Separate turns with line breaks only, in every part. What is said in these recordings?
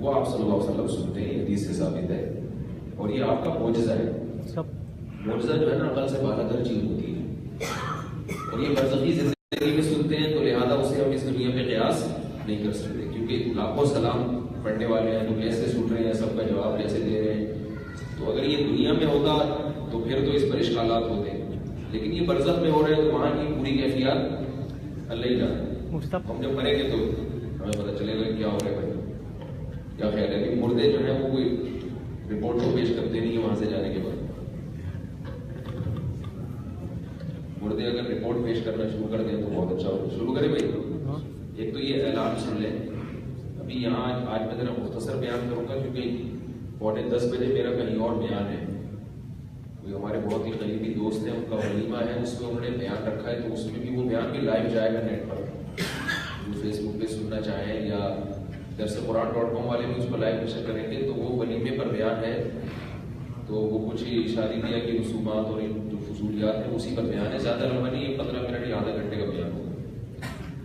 وہ آپ صلی اللہ علیہ وسلم سنتے ہیں، حدیث سے ثابت ہے، اور یہ آپ کا معجزہ ہے. معجزہ جو ہے نا عقل سے بالا تر چیز ہوتی ہے، اور یہ برزخی زندگی میں سنتے ہیں تو لہٰذا اسے ہم اس دنیا میں قیاس نہیں کر سکتے، کیونکہ لاکھوں سلام پڑھنے والے ہیں تو کیسے سن رہے ہیں، سب کا جواب کیسے دے رہے ہیں. تو اگر یہ دنیا میں ہوتا تو پھر تو اس پر اشکالات ہوتے ہیں، لیکن یہ برزخ میں ہو رہے ہیں تو وہاں کی پوری کیفیات اللہ ہی جانے. ہم جب مریں گے تو ہمیں پتہ چلے گا کیا ہو رہا ہے بھائی، کیا خیال ہے. کہ مردے جو ہیں وہ کوئی رپورٹ تو پیش کرتے نہیں ہیں وہاں سے جانے کے بعد. مردے اگر رپورٹ پیش کرنا شروع کر دیں تو بہت اچھا ہوگا. شروع کریں بھائی. ایک تو یہ اعلان سن لیں. ابھی یہاں آج میں ذرا مختصر بیان کروں گا کیونکہ 9:45 بجے میرا کہیں اور بیان ہے. کوئی ہمارے بہت ہی قریبی دوست ہیں، ان کا ولیمہ ہے، اس میں انہوں نے بیان رکھا ہے، تو اس میں بھی وہ بیان بھی لائیو جائے گا نیٹ پر. جو فیس بک پہ سننا چاہیں یا درسقرآن.com والے بھی اس کو لائیو نشر کریں گے. تو وہ ولیمے پر بیان ہے، تو وہ کچھ اشاری دیا کہ رسومات اور جو فضولیات ہیں اسی پر بیان ہے. زیادہ لمبا نہیں ہے، 15 منٹ یا آدھا گھنٹے کا بیان ہوگا.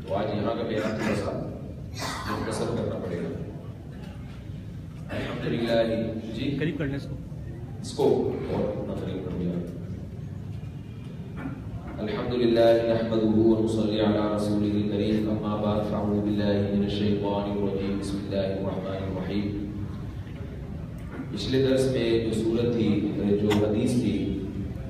تو آج یہاں کا بیان تھوڑا سا مختصر کرنا پڑے گا. الحمدللہ جی
قریب کرنے
اس کو اور اپنا قریب کر دیا. الحمدللہ نحمده ونصلی علی رسولہ الکریم. اما بعد فاعوذ باللہ من الشیطان الرجیم. بسم اللہ الرحمن الرحیم. پچھلے درس میں جو صورت تھی، جو حدیث تھی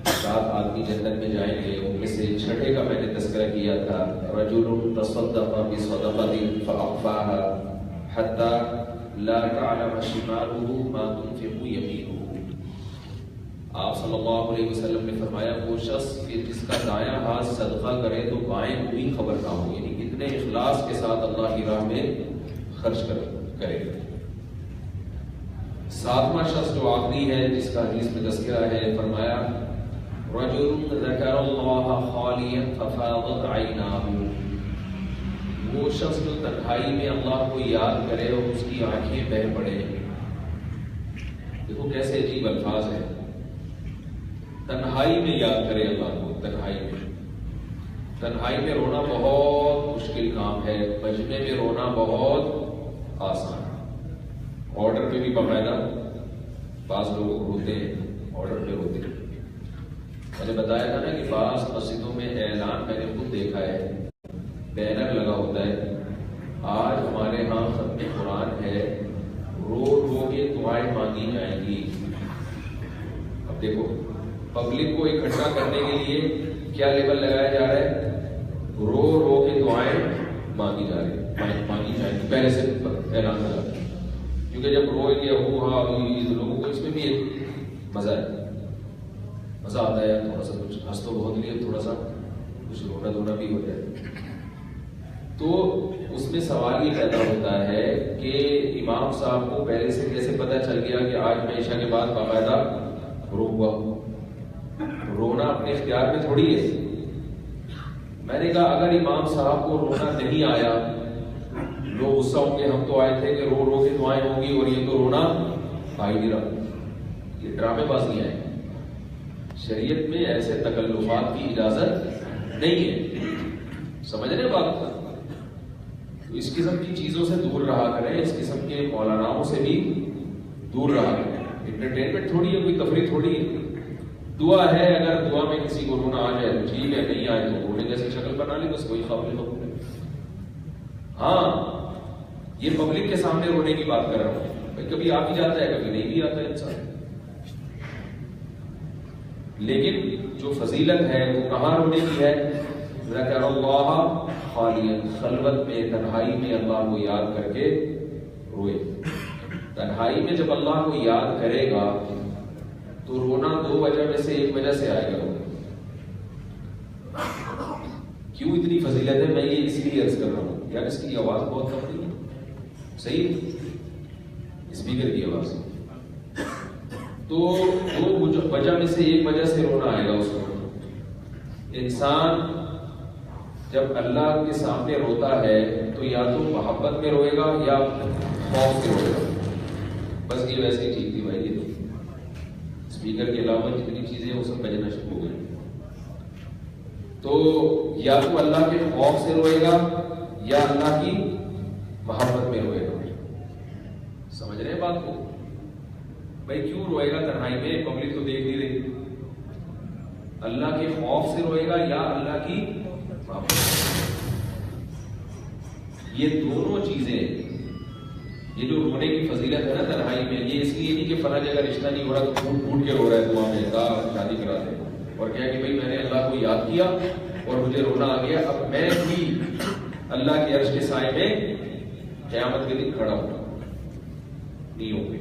7 آدمی جنت میں جائیں گے، ان میں سے چھٹے کا میں نے تذکرہ کیا تھا. رجل تصدق بصدقۃ فاخفاها حتى لا تعلم شماله ما تنفق يمينه. آپ صلی اللہ علیہ وسلم نے فرمایا وہ شخص کہ جس کا دایاں ہاتھ صدقہ کرے تو بائیں کوئی خبر نہ ہو، یعنی کتنے اخلاص کے ساتھ اللہ کی راہ میں خرچ کرے. 7واں شخص جو آخری ہے جس کا حدیث میں تذکرہ ہے، فرمایا رجل ذکر اللہ خالیا ففاضت عیناہ. وہ شخص جو تنہائی میں اللہ کو یاد کرے اور اس کی آنکھیں بہہ پڑے. دیکھو کیسے عجیب الفاظ ہیں. تنہائی میں یاد کرے اللہ کو. تنہائی میں رونا بہت مشکل کام ہے، مجمع میں رونا بہت آسان. آرڈر پہ بھی باقاعدہ بعض لوگ روتے ہیں، آرڈر پہ روتے ہیں. میں نے بتایا تھا نا کہ بعض مسجدوں میں اعلان میں نے خود دیکھا ہے، بینر لگا ہوتا ہے آج ہمارے ہاں ختم قرآن ہے، رو رو کے دعائیں مانگی جائیں گی. اب دیکھو پبلک کو اکٹھا کرنے کے لیے کیا لیبل لگایا جا رہا ہے؟ رو رو کے دعائیں مانگی جائیں گی. پہلے سے اعلان لگا، کیونکہ جب روئے گے لوگوں کو اس میں بھی ایک مزہ آتا ہے. تھوڑا سا کچھ ہنس تو بہت لیے، تھوڑا سا کچھ رونا دھونا بھی ہو جائے. تو اس میں سوال یہ پیدا ہوتا ہے کہ امام صاحب کو پہلے سے کیسے پتہ چل گیا کہ آج میں عشاء کے بعد باقاعدہ روؤں گا. رونا اپنے اختیار میں تھوڑی ہے. میں نے کہا اگر امام صاحب کو رونا نہیں آیا، لوگ غصہ ہوں گے، ہم تو آئے تھے کہ رو رو کے دعائیں ہوں گی اور یہ تو رونا آ ہی نہیں رہا. یہ ڈرامے بازیاں ہیں. شریعت میں ایسے تکلفات کی اجازت نہیں ہے. سمجھ رہے بات کا؟ تو اس قسم کی چیزوں سے دور رہا کریں، اس قسم کے مولاناؤں سے بھی دور رہا کریں. انٹرٹینمنٹ تھوڑی ہے، کوئی تفریح تھوڑی ہے. دعا ہے، اگر دعا میں کسی کو رونا آ جائے تو ٹھیک ہے، نہیں آئے تو رونے جیسی شکل بنا لی، بس کوئی قابل قبول ہے. ہاں یہ پبلک کے سامنے رونے کی بات کر رہا ہوں. بھائی کبھی آ بھی جاتا ہے، کبھی نہیں بھی آتا ہے انسان. لیکن جو فضیلت ہے وہ کہاں رونے کی ہے؟ ذکر اللہ خالیا، خلوت میں تنہائی میں اللہ کو یاد کر کے روئے. تنہائی میں جب اللہ کو یاد کرے گا تو رونا 2 وجہ میں سے ایک وجہ سے آئے گا. کیوں اتنی فضیلت ہے میں یہ اس لیے عرض کر رہا ہوں، یار اس کی آواز بہت کم نہیں ہے. صحیح اسپیکر کی آواز. تو 2 وجہ میں سے ایک وجہ سے رونا آئے گا اس کو. انسان جب اللہ کے سامنے روتا ہے تو یا تو محبت میں روئے گا یا خوف میں روئے گا. بس یہ ویسے ہی ٹھیک تھی بھائی. یہ اسپیکر کے علاوہ جتنی چیزیں ہیں وہ سب بجنا شروع ہو گئی. تو یا تو اللہ کے خوف سے روئے گا یا اللہ کی محبت میں روئے گا. سمجھ بات کو؟ بھائی کیوں روئے گا تنہائی میں؟ پبلک تو دیکھ نہیں رہی. اللہ کے خوف سے روئے گا یا اللہ کی محبت؟ یہ دونوں چیزیں، یہ جو رونے کی فضیلت ہے نا تنہائی میں، یہ اس لیے نہیں کہ فلاں جگہ رشتہ نہیں ہو رہا تو پھوٹ پھوٹ کے رو رہا ہے دعا میں کا شادی کرا دے اور کہا کہ بھائی میں نے اللہ کو یاد کیا اور مجھے رونا آ گیا، اب میں بھی اللہ کے عرش کے سائے میں قیامت کے دن کھڑا ہوں. نہیں ہوں گے.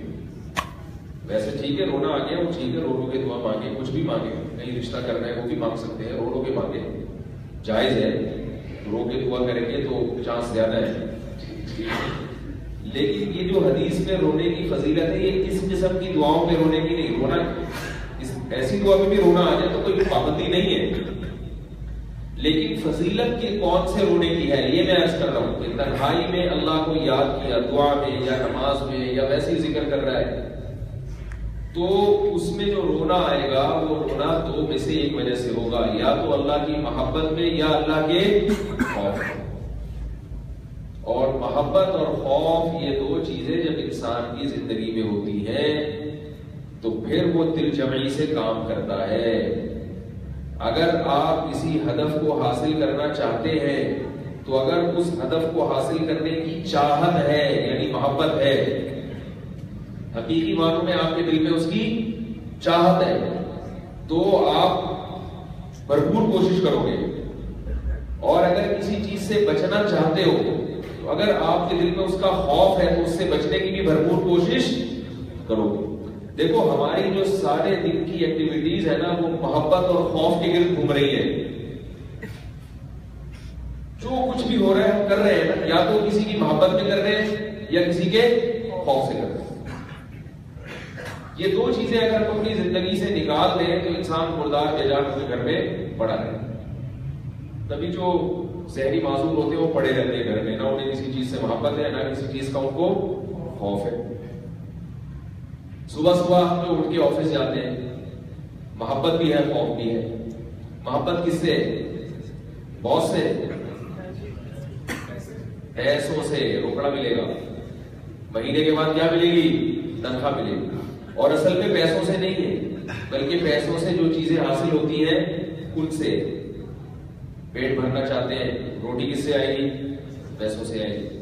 ویسے ٹھیک ہے رونا آ گیا وہ ٹھیک ہے، رو رو کے دعا مانگے، کچھ بھی مانگے، کہیں رشتہ کرنا ہے وہ بھی مانگ سکتے ہیں، رو رو کے مانگے، جائز ہے. رو کے دعا کریں گے تو چانس زیادہ ہے. لیکن یہ جو حدیث میں رونے کی فضیلت ہے یہ اس قسم کی دعاؤں میں رونے کی نہیں. رونا ایسی دعا میں بھی رونا آ جائے تو کوئی پابندی نہیں ہے، لیکن فضیلت کے کون سے رونے کی ہے یہ میں عرض کر رہا ہوں. کہ تنہائی میں اللہ کو یاد کیا دعا میں یا نماز میں یا ویسے ہی ذکر کر رہا ہے تو اس میں جو رونا آئے گا وہ رونا دو میں سے ایک وجہ سے ہوگا، یا تو اللہ کی محبت میں یا اللہ کے خوف میں. اور محبت اور خوف یہ دو چیزیں جب انسان کی زندگی میں ہوتی ہیں تو پھر وہ دل جمعی سے کام کرتا ہے. اگر آپ کسی ہدف کو حاصل کرنا چاہتے ہیں تو اگر اس ہدف کو حاصل کرنے کی چاہت ہے یعنی محبت ہے، حقیقی معنوں میں آپ کے دل میں اس کی چاہت ہے تو آپ بھرپور کوشش کرو گے. اور اگر کسی چیز سے بچنا چاہتے ہو تو اگر آپ کے دل میں اس کا خوف ہے تو اس سے بچنے کی بھی بھرپور کوشش کرو گے. دیکھو ہماری جو سارے دن کی ایکٹیویٹیز ہے نا وہ محبت اور خوف کے گرد گھوم رہی ہے. جو کچھ بھی ہو رہا ہے ہم کر رہے ہیں نا یا تو کسی کی محبت میں کر رہے ہیں یا کسی کے خوف سے کر رہے ہیں. یہ دو چیزیں اگر ہم اپنی زندگی سے نکال دیں تو انسان مردار بے جان اپنے گھر میں پڑا رہے. تبھی جو ذہنی معذور ہوتے ہیں وہ پڑے رہتے ہیں گھر میں، نہ انہیں کسی چیز سے محبت ہے نہ کسی چیز کا ان کو خوف ہے. صبح صبح ہم لوگ اٹھ کے آفس جاتے ہیں، محبت بھی ہے خوف بھی ہے. محبت کس سے؟ باس سے، پیسوں سے. روکڑا ملے گا، مہینے کے بعد کیا ملے گی؟ تنخواہ ملے گی. اور اصل میں پیسوں سے نہیں ہے بلکہ پیسوں سے جو چیزیں حاصل ہوتی ہیں ان سے. پیٹ بھرنا چاہتے ہیں، روٹی کس سے آئے گی؟ پیسوں سے آئے گی.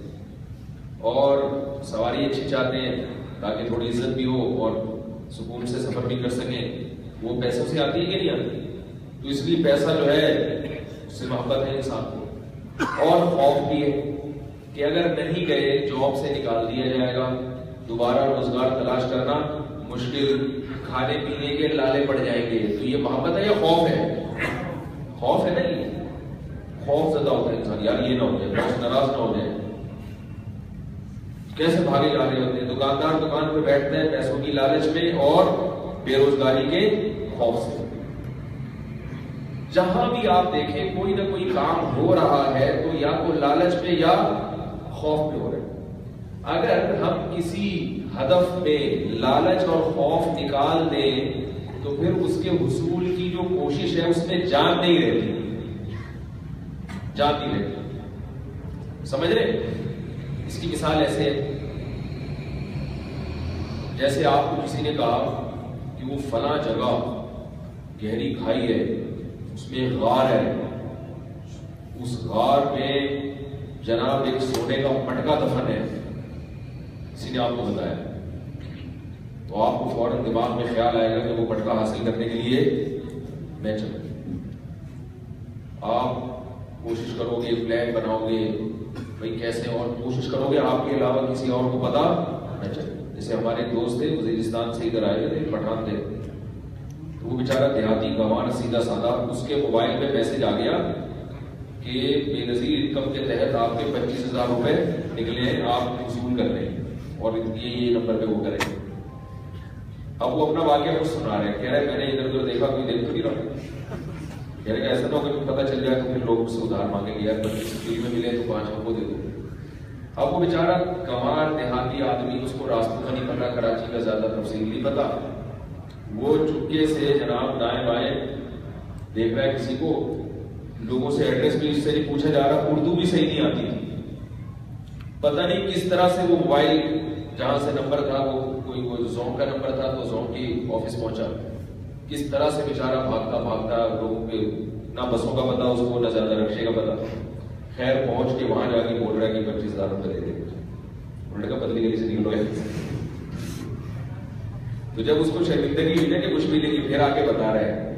اور سواری اچھی چاہتے ہیں تاکہ تھوڑی عزت بھی ہو اور سکون سے سفر بھی کر سکیں، وہ پیسوں سے آتی ہے کہ نہیں آتی؟ تو اس لیے پیسہ جو ہے اس سے محبت ہے انسان کو. اور خوف بھی ہے کہ اگر نہیں گئے جاب سے نکال دیا جائے گا، دوبارہ روزگار تلاش کرنا مشکل، کھانے پینے کے لالے پڑ جائیں گے. تو یہ محبت ہے یا خوف ہے؟ خوف ہے نا. یہ خوف زدہ ہوتا ہے انسان، یار یہ نہ ہو جائے، باس ناراض نہ ہو جائے. کیسے بھاگے جا رہے ہوتے ہیں. دکاندار دکان پہ بیٹھتے ہیں پیسوں کی لالچ میں اور بے روزگاری کے خوف سے. جہاں بھی آپ دیکھیں کوئی نہ کوئی کام ہو رہا ہے تو یا تو لالچ میں یا خوف میں ہو رہا ہے. اگر ہم کسی ہدف میں لالچ اور خوف نکال دیں تو پھر اس کے حصول کی جو کوشش ہے اس میں جان نہیں رہتی. جان نہیں رہتی. سمجھ رہے؟ اس کی مثال ایسے ہے جیسے آپ کو کسی نے کہا کہ وہ فلاں جگہ گہری کھائی ہے، اس میں غار ہے، اس غار میں جناب ایک سونے کا مٹکا دفن ہے. کسی نے آپ کو بتایا تو آپ کو فوراً دماغ میں خیال آئے گا کہ وہ مٹکا حاصل کرنے کے لیے میں چلوں. آپ کوشش کرو گے، پلان بناؤ گے بھائی کیسے، اور کوشش کرو گے آپ کے علاوہ کسی اور کو پتا نہ چلے. جیسے ہمارے دوست تھے وزیرستان سے ادھر آئے تھے، پٹھان تھے، تو وہ بیچارہ دیہاتی گنوار سیدھا سادہ، اس کے موبائل میں میسج آ گیا کہ بے نظیر انکم کے تحت آپ کے 25,000 روپے نکلے ہیں، آپ وصول کر رہے ہیں اور یہ نمبر پہ وہ کریں گے. اب وہ اپنا واقعہ کچھ سنا رہے ہیں، کہہ رہے میں نے ادھر ادھر دیکھا کوئی دیکھ تو نہیں رہا. کہہ رہے کہ ایسا نہ ہو کہ پتہ چل جائے تو پھر لوگ اس سے ادھار مانگیں گے، یار 25 میں ملے تو 5 کو دے دو. اب وہ بیچارہ گنوار دیہاتی آدمی، اس کو راستوں کا نہیں پتا، کراچی کا زیادہ تفصیل نہیں پتا. وہ چپکے سے جناب دائیں بائیں دیکھ رہا ہے کسی کو، لوگوں سے ایڈریس بھی اس سے نہیں پوچھا جا رہا، اردو بھی صحیح نہیں آتی تھی. پتہ نہیں کس طرح سے وہ موبائل جہاں سے نمبر تھا وہ کوئی زوم کا نمبر تھا تو زوم کی آفس پہنچا. کس طرح سے بیچارہ بھاگتا بھاگتا, لوگوں کے نہ بسوں کا پتا اس کو نہ زیادہ رکشے کا پتا. خیر پہنچ کے وہاں جا کے بول رہا ہے کہ 25,000 روپے دے دے. انہوں نے کہا پتلی گلی سے نکلو ہے. تو جب اس کو شرمندگی ہوئی نا کہ کچھ ملے گی, پھر آ کے بتا رہے ہیں,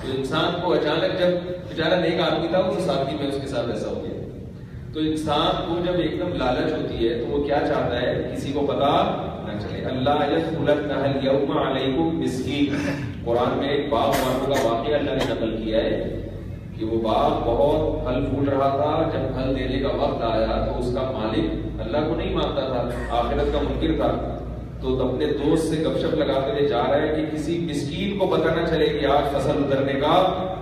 تو انسان کو اچانک, جب بیچارہ نیک آدمی تھا وہ ساتھی میں اس کے ساتھ ایسا ہو گیا. تو انسان کو جب ایک دم لالچ ہوتی ہے تو وہ کیا چاہتا ہے, کسی کو پتا نہ چلے. اللہ یدخل النحل یوم علیکم مسکین. قرآن میں ایک باغ والوں کا واقعہ اللہ نے نقل کیا ہے کہ وہ باغ بہت پھل پھول رہا تھا. جب پھل دینے کا وقت آیا تو اس کا مالک اللہ کو نہیں مانتا تھا, آخرت کا منکر تھا. تو اپنے دوست سے گپ شپ لگاتے ہوئے جا رہا ہے کہ کسی مسکین کو پتہ نہ چلے کہ آج فصل اترنے کا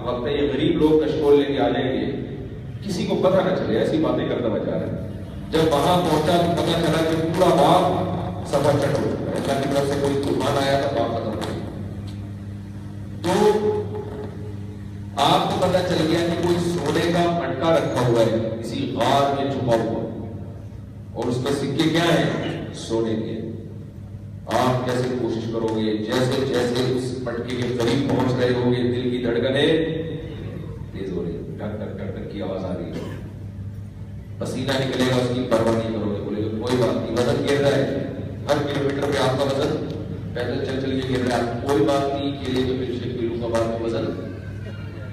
وقت ہے, یہ غریب لوگ کشکول لے کے آ جائیں گے, کسی کو پتہ نہ چلے. ایسی باتیں کرتا ہوا جا رہا ہے. جب وہاں پہنچا تو پتہ چلا کہ پورا باغ سفر چٹ ہو چکا ہے. اللہ کی طرف سے کوئی طوفان آیا تھا, باغ ختم ہو گیا. تو آپ کو پتہ چل گیا کہ کوئی سونے کا مٹکا رکھا ہوا ہے کسی غار میں چھپا ہوا, اور اس میں سکے کیا ہیں, سونے کے. آپ جیسے کوشش کرو گے, جیسے جیسے اس مٹکے کے قریب پہنچ رہے ہو گے, دل کی دھڑکنیں تیز ہو رہی, ٹک ٹک ٹک ٹک کی آواز آ رہی ہے, پسینہ نکلے گا, اس کی پرواہ نہیں کرو گے. بولے گا کوئی بات نہیں, وزن گر رہا ہے, ہر کلو میٹر پہ آپ کا وزن پیدل چل چل کے گر رہا ہے, کوئی بات نہیں. کیلے کے مل شیک کلو کا بعد میں وزن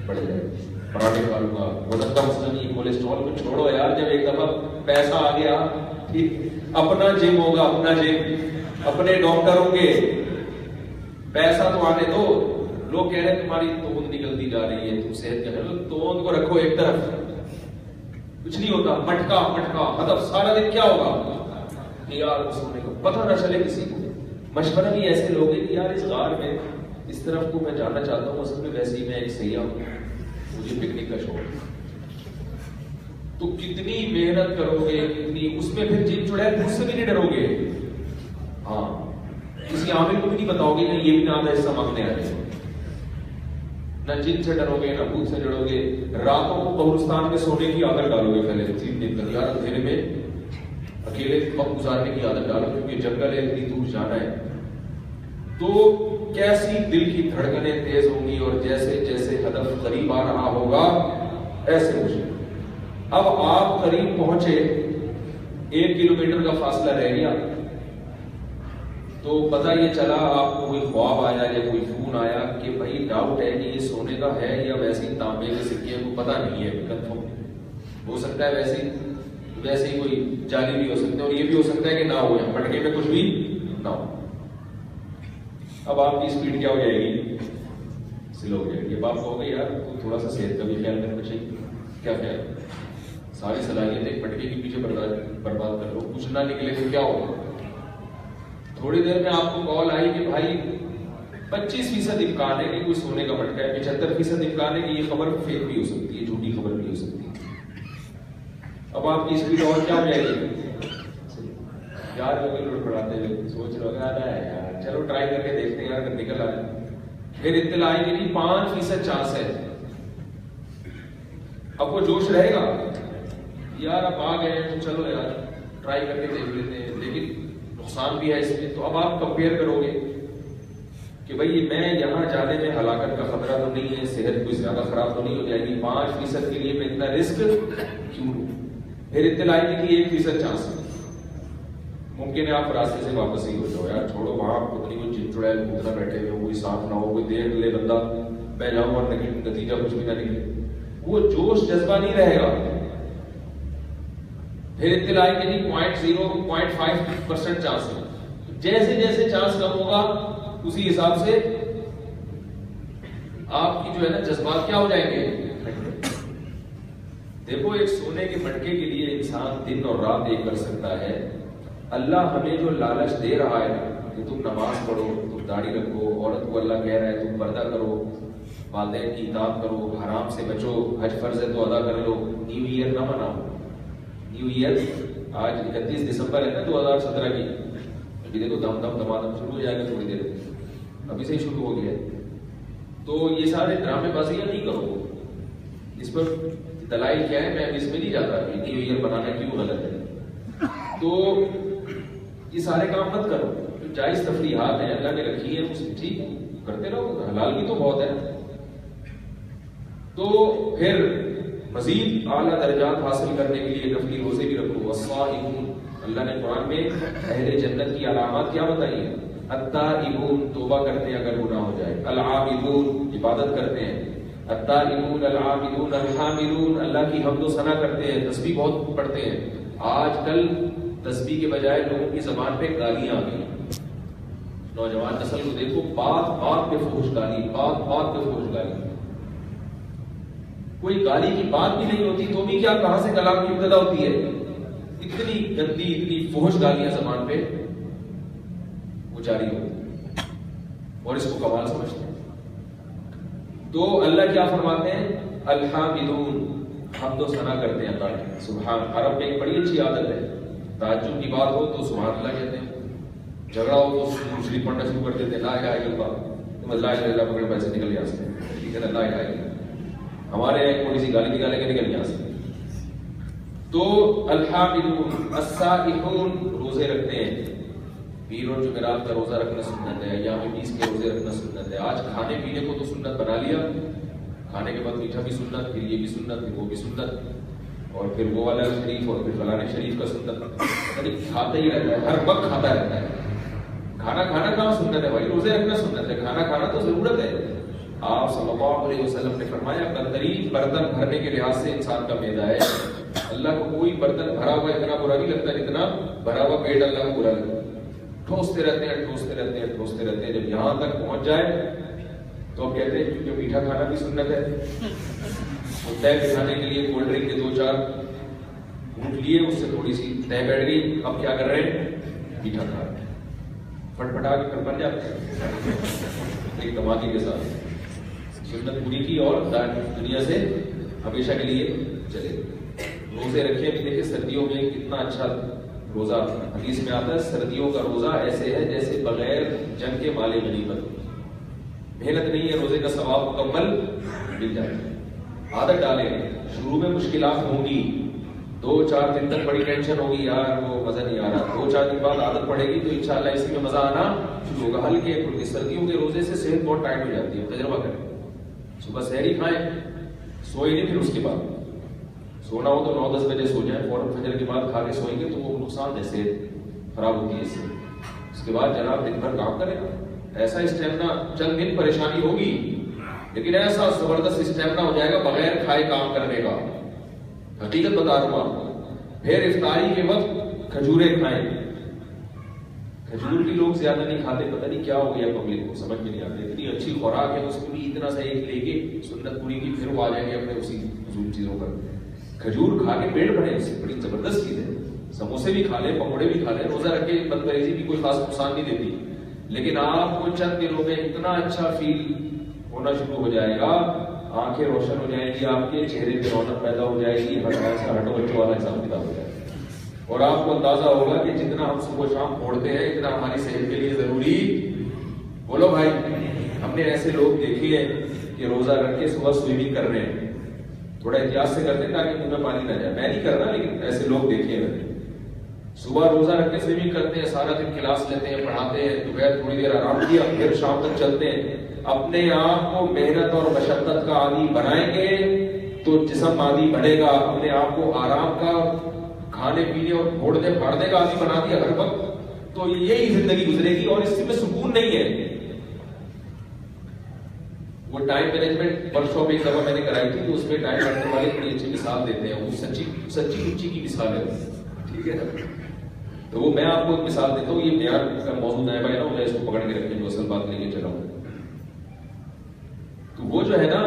بڑھ جائے. پراٹھے والوں کا وزن کا مسئلہ نہیں, کولیسٹرول کو چھوڑو یار. جب ایک دفعہ پیسہ آ گیا, اپنا جم ہوگا, اپنا جم, اپنے ڈاکٹر ہوں گے, پیسہ تو آنے دو. لوگ کہہ رہے ہیں تمہاری توند نکلتی جا رہی ہے, تم صحت کے خیال, توند کو رکھو ایک طرف, کچھ نہیں ہوتا. مٹکا مٹکا مطلب سارا دن کیا ہوگا کہ یار اس ہونے کو پتہ نہ چلے کسی کو. مشورہ بھی ایسے لوگ ہیں کہ یار اس غار میں اس طرف کو میں جانا چاہتا ہوں, اصل میں ویسے ہی میں ایک سیاح ہوں, مجھے پکنک کا شوق ہے. تو کتنی محنت کرو گے, کتنی اس میں پھر جن چڑیل مجھ سے بھی نہیں ڈرو گے. ہاں, کسی عامل کو بھی نہیں بتاؤ گے کہ یہ بھی نام ہے حصہ مانگنے آ رہے. نہ جن سے ڈرو گے, نہ بھوت سے ڈرو گے. راتوں کو قبرستان میں سونے کی عادت ڈالو گے. پہلے 3 دن تک یار اندھیرے میں اکیلے وقت گزارنے کی عادت ڈالو, کیونکہ جنگل ہے, اتنی دور جانا ہے. تو کیسی دل کی دھڑکنیں تیز ہوں گی, اور جیسے جیسے ہدف قریب آ رہا ہوگا ایسے مجھے. اب آپ قریب پہنچے, 1 کلومیٹر کا فاصلہ رہ گیا, تو پتہ یہ چلا آپ کو کوئی خواب آیا یا کوئی فون آیا کہ بھائی ڈاؤٹ ہے کہ یہ سونے کا ہے یا ویسے ہی تانبے کے سکے, کو پتہ نہیں ہے کنفرم. ہو سکتا ہے ویسے ہی کوئی جعلی بھی ہو سکتا ہے, اور یہ بھی ہو سکتا ہے کہ نہ ہو, یا پٹکے میں کچھ بھی نہ ہو. اب آپ کی اسپیڈ کیا ہو جائے گی, سلو ہو جائے گی. اب آپ کہو گے یار تو تھوڑا سا صحت کا بھی خیال رکھنا چاہیے. کیا خیال, ساری صلاحیتیں پٹکے کے پیچھے برباد کر لو, کچھ نہ نکلے تو کیا ہوگا. تھوڑی دیر میں آپ کو کال آئی کہ بھائی 25% امکان ہے کہ کوئی سونے کا مٹکا ہے, 75% امکان ہے کہ یہ خبر فیک بھی ہو سکتی ہے, جھوٹی خبر بھی ہو سکتی ہے. اب آپ کی اسپیڈ اور کیا ہو جائے گی, 4 لوگ لڑکھڑاتے ہوئے سوچ رہے ہو یار چلو ٹرائی کر کے دیکھتے ہیں یار اگر نکل آ جائے. پھر اطلاع آئی کہ 5% چانس ہے. اب وہ جوش رہے گا یار, اب آ گئے تو چلو یار ٹرائی کر کے دیکھ لیتے ہیں, لیکن نقصان بھی ہے اس میں. تو اب آپ کمپیئر کرو گے کہ بھئی میں یہاں جانے میں ہلاکت کا خطرہ تو نہیں ہے, صحت کوئی زیادہ خراب تو نہیں ہو جائے گی, 5% کے لیے میں اتنا رسک کیوں لوں. پھر اطلاع آئی کہ 1% چانس ہے, ممکن ہے آپ راستے سے واپس ہی ہو جاؤ. یار چھوڑو, وہاں پتہ نہیں کوئی جن چڑیل بھوکنا بیٹھے ہوئے, کوئی ساتھ نہ ہو, کوئی دیکھ لے بندہ, میں جاؤں اور نتیجہ کچھ بھی نہ نکلے. وہ جوش جذبہ نہیں رہے گا. پھر اطلاع آئی کہ 0.5% چانس ہے. جیسے جیسے چانس کم ہوگا اسی حساب سے آپ کی جو ہے نا جذبات کیا ہو جائیں گے. دیکھو, ایک سونے کے مٹکے کے لیے انسان دن اور رات ایک کر سکتا ہے. اللہ ہمیں جو لالچ دے رہا ہے کہ تم نماز پڑھو, تم داڑھی رکھو, عورت کو اللہ کہہ رہا ہے تم پردہ کرو, والدین کی اطاعت کرو, حرام سے بچو, حج فرض ہے تو ادا کر لو, نیو ایئر نہ مناؤ. نیو ایئر آج 31 دسمبر ہے نا 2017 کی, ابھی دیکھو دم دمادم شروع ہو جائے گا تھوڑی دیر, ابھی سے ہی شروع ہو گیا. تو یہ سارے ڈرامے بازیاں نہیں کرو. اس پر دلائل کیا ہے میں اب اس میں نہیں جاتا کہ نیو ایئر بنانا کیوں غلط ہے. تو یہ سارے کام مت کرو، جو جائز تفریحات ہیں اللہ نے رکھی ہیں اس ٹھیک کرتے رہو، حلال بھی تو بہت ہے۔ تو پھر مزید اعلیٰ درجات حاصل کرنے کے لیے نفلی روزے بھی رکھو۔ والصائمون، اللہ نے قرآن میں اہل جنت کی علامات کیا بتائی ہیں؟ التائبون، توبہ کرتے ہیں اگر گناہ ہو جائے، العابدون، عبادت کرتے ہیں، التائبون العابدون الحامدون، اللہ کی حمد و ثنا کرتے ہیں، تسبیح بہت پڑھتے ہیں۔ آج کل تسبیح کے بجائے لوگوں کی زبان پہ گالیاں آ گئی، نوجوان نسل کو دیکھو، بات بات پہ فحش گالی، بات بات پہ فحش گالی، کوئی گالی کی بات بھی نہیں ہوتی تو بھی کیا کہاں سے کلام کی ابتدا ہوتی ہے؟ اتنی گندی اتنی فحش گالیاں زبان پہ وہ جاری ہوتی اور اس کو کمال سمجھتے ہیں۔ تو اللہ کیا فرماتے ہیں؟ الحامدون، حمد و ثنا کرتے ہیں اللہ کی۔ سبحان، عرب میں ایک بڑی اچھی عادت ہے، تعجب کی بات ہو تو سبحان اللہ کہتے ہیں، جھگڑا ہو تو شریف پڑھنا شروع کر دیتے ہیں، لا الہ الا اللہ، تم لا الہ الا اللہ پکڑ پیسے نکل جا سکتے ہیں، ٹھیک ہے نا، لا الہ الا اللہ۔ ہمارے یہاں تھوڑی سی گالی نکالیں گے نکل جا سکتے۔ تو الحامدون السائحون، روزے رکھتے ہیں، پیر اور جمعرات کا روزہ رکھنا سنت ہے، ایام بیس کے روزے رکھنا سنت ہے۔ آج کھانے پینے کو تو سنت بنا لیا، کھانے کے بعد میٹھا بھی سنت، پھر یہ بھی سنت، پھر وہ بھی سنت، اور پھر وہ والا شریف اور پھر فلانے شریف کا سنت، یعنی کھاتا ہی رہتا ہے، ہر وقت کھاتا رہتا ہے۔ کھانا کھانا کہاں سنت ہے بھائی؟ روزے رکھنا سنت ہے، کھانا کھانا تو ضرورت ہے۔ آپ صلی اللہ علیہ وسلم نے فرمایا بہترین برتن بھرنے کے لحاظ سے انسان کا معدہ ہے۔ اللہ کو کوئی برتن بھرا ہوا اتنا برا نہیں لگتا جتنا بھرا ہوا پیٹ اللہ کو برا لگتا ہے۔ ٹھوستے رہتے ہیں ٹھوستے رہتے ہیں ٹھوستے رہتے ہیں، جب یہاں تک پہنچ جائے تو اب کہتے ہیں کیونکہ میٹھا کھانا بھی سنت ہے، طے بٹھانے کے لیے کولڈ ڈرنک کے 2-4 گھونٹ لیے، اس سے تھوڑی سی طے بیٹھ گئی، اب کیا کر رہے ہیں؟ میٹھا کھا رہے ہیں، پھٹ پھٹا کے پھر بن جاتے ہیں ایک دھماکے کے ساتھ۔ سنت پوری کی اور دنیا سے ہمیشہ کے لیے چلے۔ روزے رکھے بھی، دیکھیں سردیوں میں کتنا اچھا روزہ، حدیث میں آتا ہے سردیوں کا روزہ ایسے ہے جیسے بغیر جنگ کے مال غنیمت، محنت نہیں ہے، روزے کا ثواب مکمل مل جائے۔ عادت ڈالیں، شروع میں مشکلات ہوں گی، 2-4 دن تک بڑی ٹینشن ہوگی، یار وہ مزہ نہیں آ رہا، 2-4 دن بعد عادت پڑے گی تو انشاءاللہ اسی میں مزہ آنا شروع ہوگا۔ ہلکے پھلکے سردیوں کے روزے سے صحت بہت ٹائٹ ہو جاتی ہے، تجربہ کریں، صبح سحری کھائیں، سوئے نہیں، پھر اس کے بعد سونا ہو تو 9-10 بجے سو جائیں، فوراً فجر کے بعد کھا کے سوئیں گے تو وہ نقصان دہ صحت خراب ہوتی ہے اس سے۔ اس کے بعد جناب دن بھر کام کریں، ایسا اسٹیمنا، چند دن پریشانی ہوگی لیکن ایسا زبردست اسٹیمنا ہو جائے گا بغیر کھائے کام کرنے کا، حقیقت بتا رہا ہوں آپ کو۔ پھر افطاری کے وقت کھجوریں کھائیں، کھجور بھی لوگ زیادہ نہیں کھاتے، پتہ نہیں کیا ہو گیا پبلک کو، سمجھ میں نہیں آتے، اتنی اچھی خوراک ہے اس کو بھی اتنا سا ایک لے کے سنت پوری کی، پھر وہ آ جائیں گے اپنے اسی فضول چیزوں پر۔ کھجور کھا کے پیٹ بھرے، اس سے بڑی زبردست چیز ہے، سموسے بھی کھا لیں، پکوڑے بھی کھا لیں، روزہ رکھ کے بدپریزی بھی کوئی خاص نقصان نہیں دیتی، لیکن آپ کو چند دنوں میں اتنا اچھا فیل ہونا شروع ہو جائے گا، آنکھیں روشن ہو جائیں گی، آپ کے چہرے پہ رونق پیدا ہو جائے گی، ہر طرح سے ہٹو بچوں والا حساب کتاب ہو جائے گا، اور آپ کو اندازہ ہوگا کہ جتنا ہم صبح شام پھوڑتے ہیں اتنا ہماری صحت کے لیے ضروری۔ بولو بھائی، ہم نے ایسے لوگ دیکھے ہیں کہ روزہ رکھ کے صبح سوئمنگ کر رہے ہیں، تھوڑا احتیاط سے کرتے ہیں تاکہ منہ میں پانی نہ جائے، میں نہیں کر رہا لیکن ایسے لوگ دیکھے ہیں، صبح روزہ رکھ کے سوئمنگ کرتے ہیں، سارا دن کلاس لیتے ہیں، پڑھاتے ہیں، دوپہر تھوڑی دیر آرام کیا، پھر شام تک چلتے ہیں۔ اپنے آپ کو محنت اور مشقت کا عادی بنائیں گے تو جسم عادی بنے گا، اپنے آپ کو آرام کا، کھانے پینے اور پھوڑنے پھاڑنے کا عادی بنا دیا ہر وقت تو یہی زندگی گزرے گی، اور اس میں سکون نہیں ہے۔ وہ ٹائم مینجمنٹ ورک شاپ ایک دفعہ میں نے کرائی تھی تو اس میں ٹائم مینجمنٹ والے بڑی اچھی مثال دیتے ہیں، وہ سچی کی مثال ہے، ٹھیک ہے نا؟ تو وہ میں آپ کو ایک مثال دیتا ہوں، یہ بیان کا موضوع نہ ہے نا، میں اس کو پکڑ کے رکھنے جو اصل بات لے کے چلا ہوں۔ تو وہ جو ہے نا،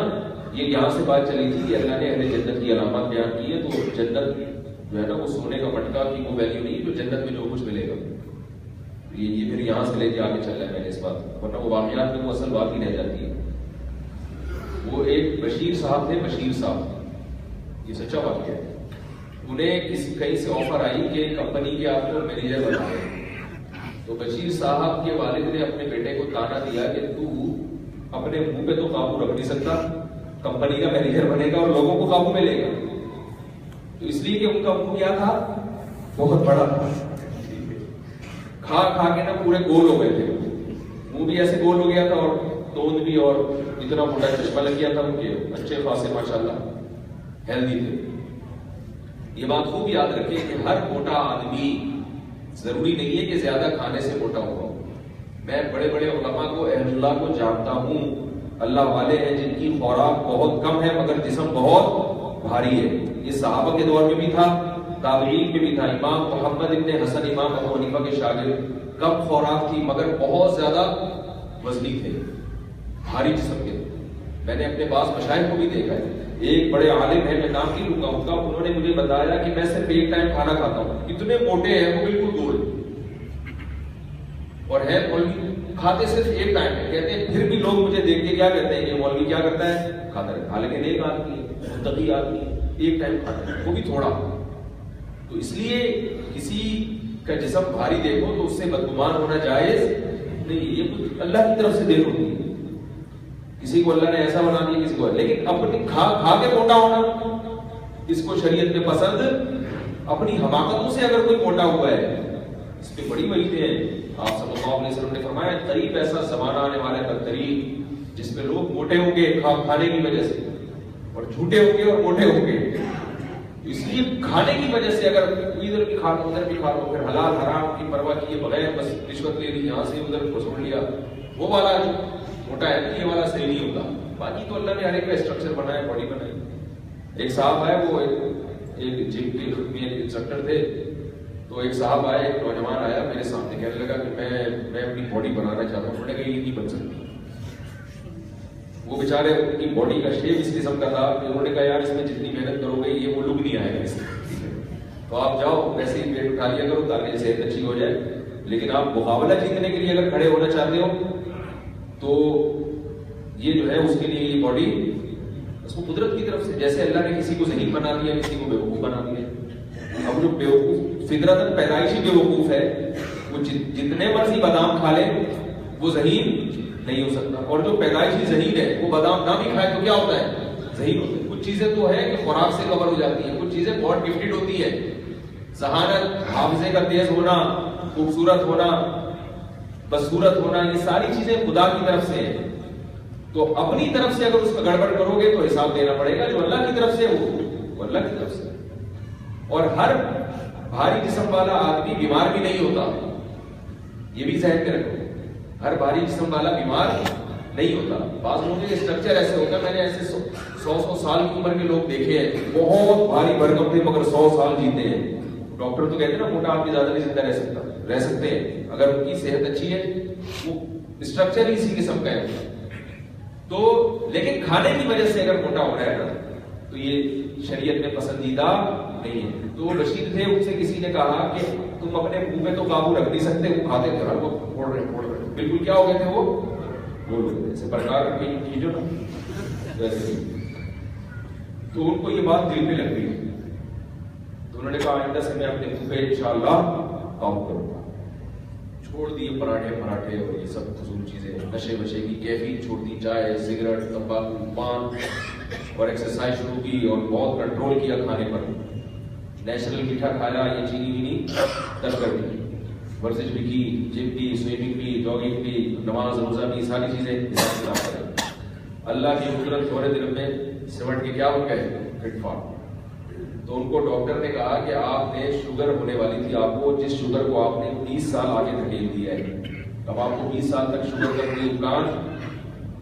یہ یہاں سے بات چلی تھی کہ اللہ نے اہل جنت کی علامات بیان کی ہے، تو جنت جو ہے نا وہ سونے کا مٹکا کی وہ ویلیو نہیں ہے جو جنت میں جو کچھ ملے گا، یہ پھر یہاں سے لے کے آگے چل رہا ہے میں نے اس بات، ورنہ وہ واقعات میں وہ اصل بات ہی رہ جاتی ہے۔ وہ ایک بشیر صاحب تھے، بشیر صاحب، یہ سچا واقعہ ہے، انہیں کہیں سے آفر آئی کہ کمپنی کے آپ کو مینیجر بنا رہے، تو بشیر صاحب کے والد نے اپنے بیٹے کو تانا دیا کہ تو اپنے منہ پہ تو قابو رکھ نہیں سکتا، کمپنی کا مینیجر بنے گا اور لوگوں کو قابو میں لے گا، تو اس لیے کہ ان کا منہ کیا تھا، بہت بڑا تھا، کھا کھا کے نا پورے گول ہو گئے تھے, منہ بھی ایسے گول ہو گیا تھا اور توند بھی, اور اتنا موٹا چشمہ لگ گیا تھا ان کے, اچھے خاصے ماشاءاللہ ہیلدی تھے. یہ بات خوب یاد رکھیں کہ ہر موٹا آدمی ضروری نہیں ہے کہ زیادہ کھانے سے موٹا ہوا. میں بڑے بڑے علماء کو, اہل اللہ کو جانتا ہوں, اللہ والے ہیں جن کی خوراک بہت کم ہے مگر جسم بہت بھاری ہے. یہ صحابہ کے دور میں بھی تھا, تابعین میں بھی تھا. امام محمد ابن حسن امام ابو حنیفہ کے شاگرد, کم خوراک تھی مگر بہت زیادہ وزنی تھے, بھاری جسم کے. میں نے اپنے بعض مشائخ کو بھی دیکھا ہے. ایک بڑے عالم ہیں, میں نام نہیں لوں گا ان کا, انہوں نے مجھے بتایا کہ میں صرف ایک ٹائم کھانا کھاتا ہوں. اتنے موٹے ہیں وہ, بالکل گول, اور ہے مولوی کھاتے صرف ایک ٹائم ہے. کہتے ہیں پھر بھی لوگ مجھے دیکھ کے کیا کہتے ہیں کہ مولوی کیا کرتا ہے, کھاتا ہے. حالانکہ نیک آدمی ہے, متقی آدمی ہے, ایک ٹائم کھاتا ہے, وہ بھی تھوڑا. تو اس لیے کسی کا جسم بھاری دیکھو تو اس سے بدگمان ہونا جائز نہیں. یہ کچھ اللہ کی طرف سے دیر ہوتی ہے. کسی کو اللہ نے ایسا بنا دیا, کسی کو, لیکن اپنی کھا کے موٹا ہونا اس کو شریعت میں پسند. اپنی حماقتوں سے اگر کوئی موٹا ہوا ہے, اس پہ بڑی وعیدیں ہیں. آپ صلی اللہ علیہ وسلم نے فرمایا قریب ایسا زمانہ آنے والا ہے بدترین, جس میں لوگ موٹے ہوں گے کھانے کی وجہ سے, اور جھوٹے ہوں گے اور موٹے ہوں گے. اس لیے کھانے کی وجہ سے اگر ادھر بھی کھا لو ادھر بھی کھا لو, پھر حلال حرام کی پرواہ کیے بغیر بس رشوت لے لی, یہاں سے ادھر وصول لیا, وہ والا موٹا ہے, یہ والا صحیح نہیں ہوتا. باقی تو اللہ نے ہر ایک کا اسٹرکچر بنایا, باڈی بنائی. ایک صاحب آئے, وہ ایک جم کے انسٹرکٹر تھے, تو ایک صاحب آئے, ایک نوجوان آیا میرے سامنے, کہنے لگا کہ میں اپنی باڈی بنانا چاہتا ہوں. انہوں نے کہا یہ نہیں بن سکتی. وہ بیچارے ان کی باڈی کا شیپ اس قسم کا تھا کہ انہوں نے کہا یار اس میں جتنی محنت کرو گے یہ وہ لک نہیں آئے گا اس میں, تو آپ جاؤ ویسے ہی پیٹ اٹھا لیا کرو تاکہ صحت اچھی ہو جائے. لیکن آپ مقابلہ جیتنے کے لیے اگر کھڑے ہونا چاہتے ہو تو یہ جو ہے اس کے لیے یہ باڈی اس کو قدرت کی طرف سے, جیسے اللہ نے کسی کو ذہین بنا دیا, کسی کو بیوقوف بنا دیا. اب جو بیوقوف فطرتاً پیدائشی بیوقوف ہے, وہ جتنے مرضی بادام کھا لے وہ ذہین نہیں ہو سکتا, اور جو پیدائشی ذہین ہے وہ بادام نہ بھی کھائے تو کیا ہوتا ہے, ذہین ہوتا ہے. کچھ چیزیں تو ہے کہ خوراک سے کور ہو جاتی ہیں, کچھ چیزیں بہت گفٹڈ ہوتی ہے. ذہانت, حافظے کا تیز ہونا, خوبصورت ہونا, بدصورت ہونا, یہ ساری چیزیں خدا کی طرف سے ہیں. تو اپنی طرف سے اگر اس میں گڑبڑ کرو گے تو حساب دینا پڑے گا. جو اللہ کی طرف سے وہ اللہ کی طرف سے. اور ہر بھاری جسم والا آدمی بیمار بھی نہیں ہوتا, یہ بھی ذہن میں رکھو. ہر بھاری جسم والا بیمار نہیں ہوتا. بعض لوگوں کے اسٹرکچر ایسے ہوتا ہے, میں نے ایسے 100 سال کی عمر کے لوگ دیکھے ہیں, بہت بھاری بھرکم تھے مگر 100 سال جیتے ہیں. ڈاکٹر تو کہتے ہیں نا موٹا آدمی زیادہ نہیں زندہ رہ سکتے ہیں اگر ان کی صحت اچھی ہے, وہ اسٹرکچر ہی اسی قسم کا ہے. تو لیکن کھانے کی وجہ سے اگر موٹا ہو رہا ہے نا تو یہ شریعت میں پسندیدہ نہیں ہے. تو وہ رشید تھے, ان سے کسی نے کہا کہ تم اپنے منہ میں تو قابو رکھ نہیں سکتے, وہ کھاتے تھے ہر وقت پھوڑ رہے بالکل کیا ہو گئے تھے, وہ بول رہے تھے ایسے پرکار کی چیزوں نا ویسے. تو ان کو یہ بات دل میں لگ گئی, تو انہوں نے کہا آئندہ سے میں اپنے منہ پہ انشاءاللہ قابو کروں گا. چھوڑ دیے پراٹھے اور یہ سب فضول چیزیں, نشے وشے کی کیفیت چھوڑ دی, چائے سگریٹ تمباکو پان, اور ایکسرسائز شروع کی اور بہت کنٹرول کیا کھانے پر. نیچرل میٹھا کھایا, یہ چینی وینی تب کر دی. ورزش بھی کی, جم کی, سوئمنگ کی, جاگنگ کی, نماز روزہ کی, ساری چیزیں. اللہ کی قدرت تھوڑے دن میں سمٹ کے کیا ہو گئے, فٹ فاٹ. تو ان کو ڈاکٹر نے کہا کہ آپ نے شوگر ہونے والی تھی, آپ کو جس شوگر کو آپ نے 20 سال آگے دھکیل دیا ہے, اب آپ کو 20 سال تک شوگر کا کوئی امکان,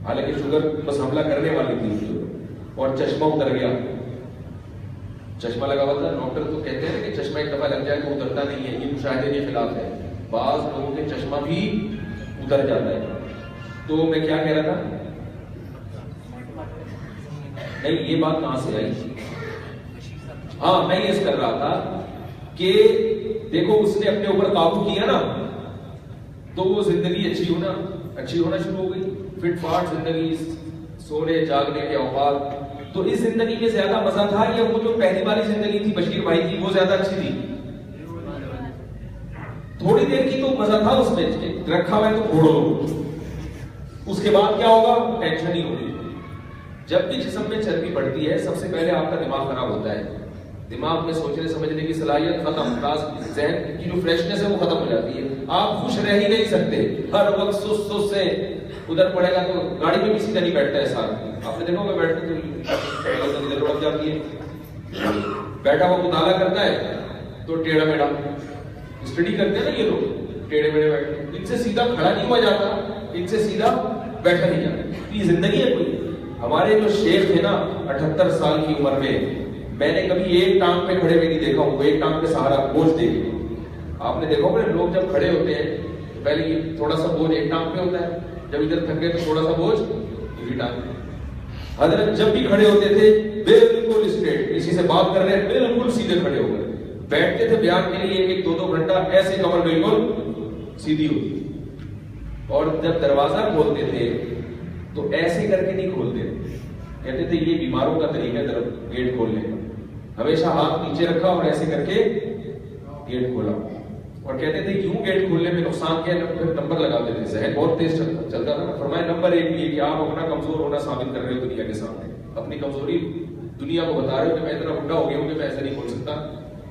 حالانکہ شوگر بس حملہ کرنے والی تھی. اور چشمہ اتر گیا, چشمہ لگا ہوا تھا. ڈاکٹر تو کہتے ہیں کہ چشمہ ایک دفعہ لگ جائے تو اترتا نہیں ہے, یہ مشاہدے کے خلاف ہے. بعض لوگوں کے چشمہ بھی اتر جاتا ہے. تو میں کیا کہہ رہا تھا, نہیں یہ بات کہاں سے آئی, ہاں میں یہ کر رہا تھا کہ دیکھو اس نے اپنے اوپر قابو کیا نا, تو وہ زندگی اچھی ہونا شروع ہو گئی. فٹ فاٹ زندگی, سونے جاگنے کے اوقات. تو اس زندگی میں زیادہ مزہ تھا یا وہ جو پہلی والی زندگی تھی بشیر بھائی کی, وہ زیادہ اچھی تھی؟ تھوڑی دیر کی تو مزہ تھا اس میں, رکھا ہوا ہے تو پھوڑ لو, اس کے بعد کیا ہوگا, ٹینشن ہی ہوگی. جب بھی جسم میں چربی بڑھتی ہے سب سے پہلے آپ کا دماغ خراب ہوتا ہے. دماغ میں سوچنے سمجھنے کی صلاحیت ختم، ذہن کی جو فریشنس ہے وہ ختم ہو جاتی ہے، آپ خوش رہ ہی نہیں سکتے، ہر وقت سست سے ادھر پڑے گا تو گاڑی میں بھی سیدھا نہیں بیٹھتا ہے ساتھ، آپ نے دیکھا ہوگا بیٹھتے تو ادھر اڑ جاتی ہے، بیٹھا ہوا مطالعہ کرتا ہے تو ٹیڑھا میڑھا، اسٹڈی کرتے ہیں نا یہ لوگ ٹیڑھے میڑھے بیٹھے، ان سے سیدھا کھڑا نہیں ہوا جاتا، ان سے سیدھا بیٹھا نہیں جاتا، یہ زندگی ہے کوئی؟ ہمارے جو شیخ تھے نا 78 سال کی عمر میں نے کبھی ایک ٹانگ پہ کھڑے ہوئے نہیں دیکھا ہوں، ایک ٹانگ پہ سہارا بوجھ دے گی، آپ نے دیکھا ہوگا لوگ جب کھڑے ہوتے ہیں پہلے یہ تھوڑا سا بوجھ ایک ٹانگ پہ ہوتا ہے، جب ادھر تھک گئے تو تھوڑا سا بوجھ دوسری ٹانگ پہ، حضرت جب بھی کھڑے ہوتے تھے بالکل اسٹریٹ، کسی سے بات کر رہے ہیں بالکل سیدھے کھڑے ہو گئے، بیٹھتے تھے بیان کے لیے 1-2 گھنٹہ ایسے کمر بالکل سیدھی ہوتی، اور جب دروازہ کھولتے تھے تو ایسے کر کے نہیں کھولتے، کہتے تھے یہ بیماروں کا طریقہ ہے گیٹ کھولنے کا، ہمیشہ ہاتھ نیچے رکھا اور ایسے کر کے گیٹ کھولا، اور کہتے تھے یوں گیٹ کھولنے میں نقصان کیا ہے، پھر نمبر لگاتے تھے، ذہن بہت تیز چلتا تھا نا، فرمایا نمبر 1 یہ کہ آپ اپنا کمزور ہونا ثابت کر رہے ہو دنیا کے سامنے، اپنی کمزوری دنیا کو بتا رہے ہو کہ میں اتنا بڈھا ہو گیا ہوں کہ میں ایسے نہیں کھول سکتا،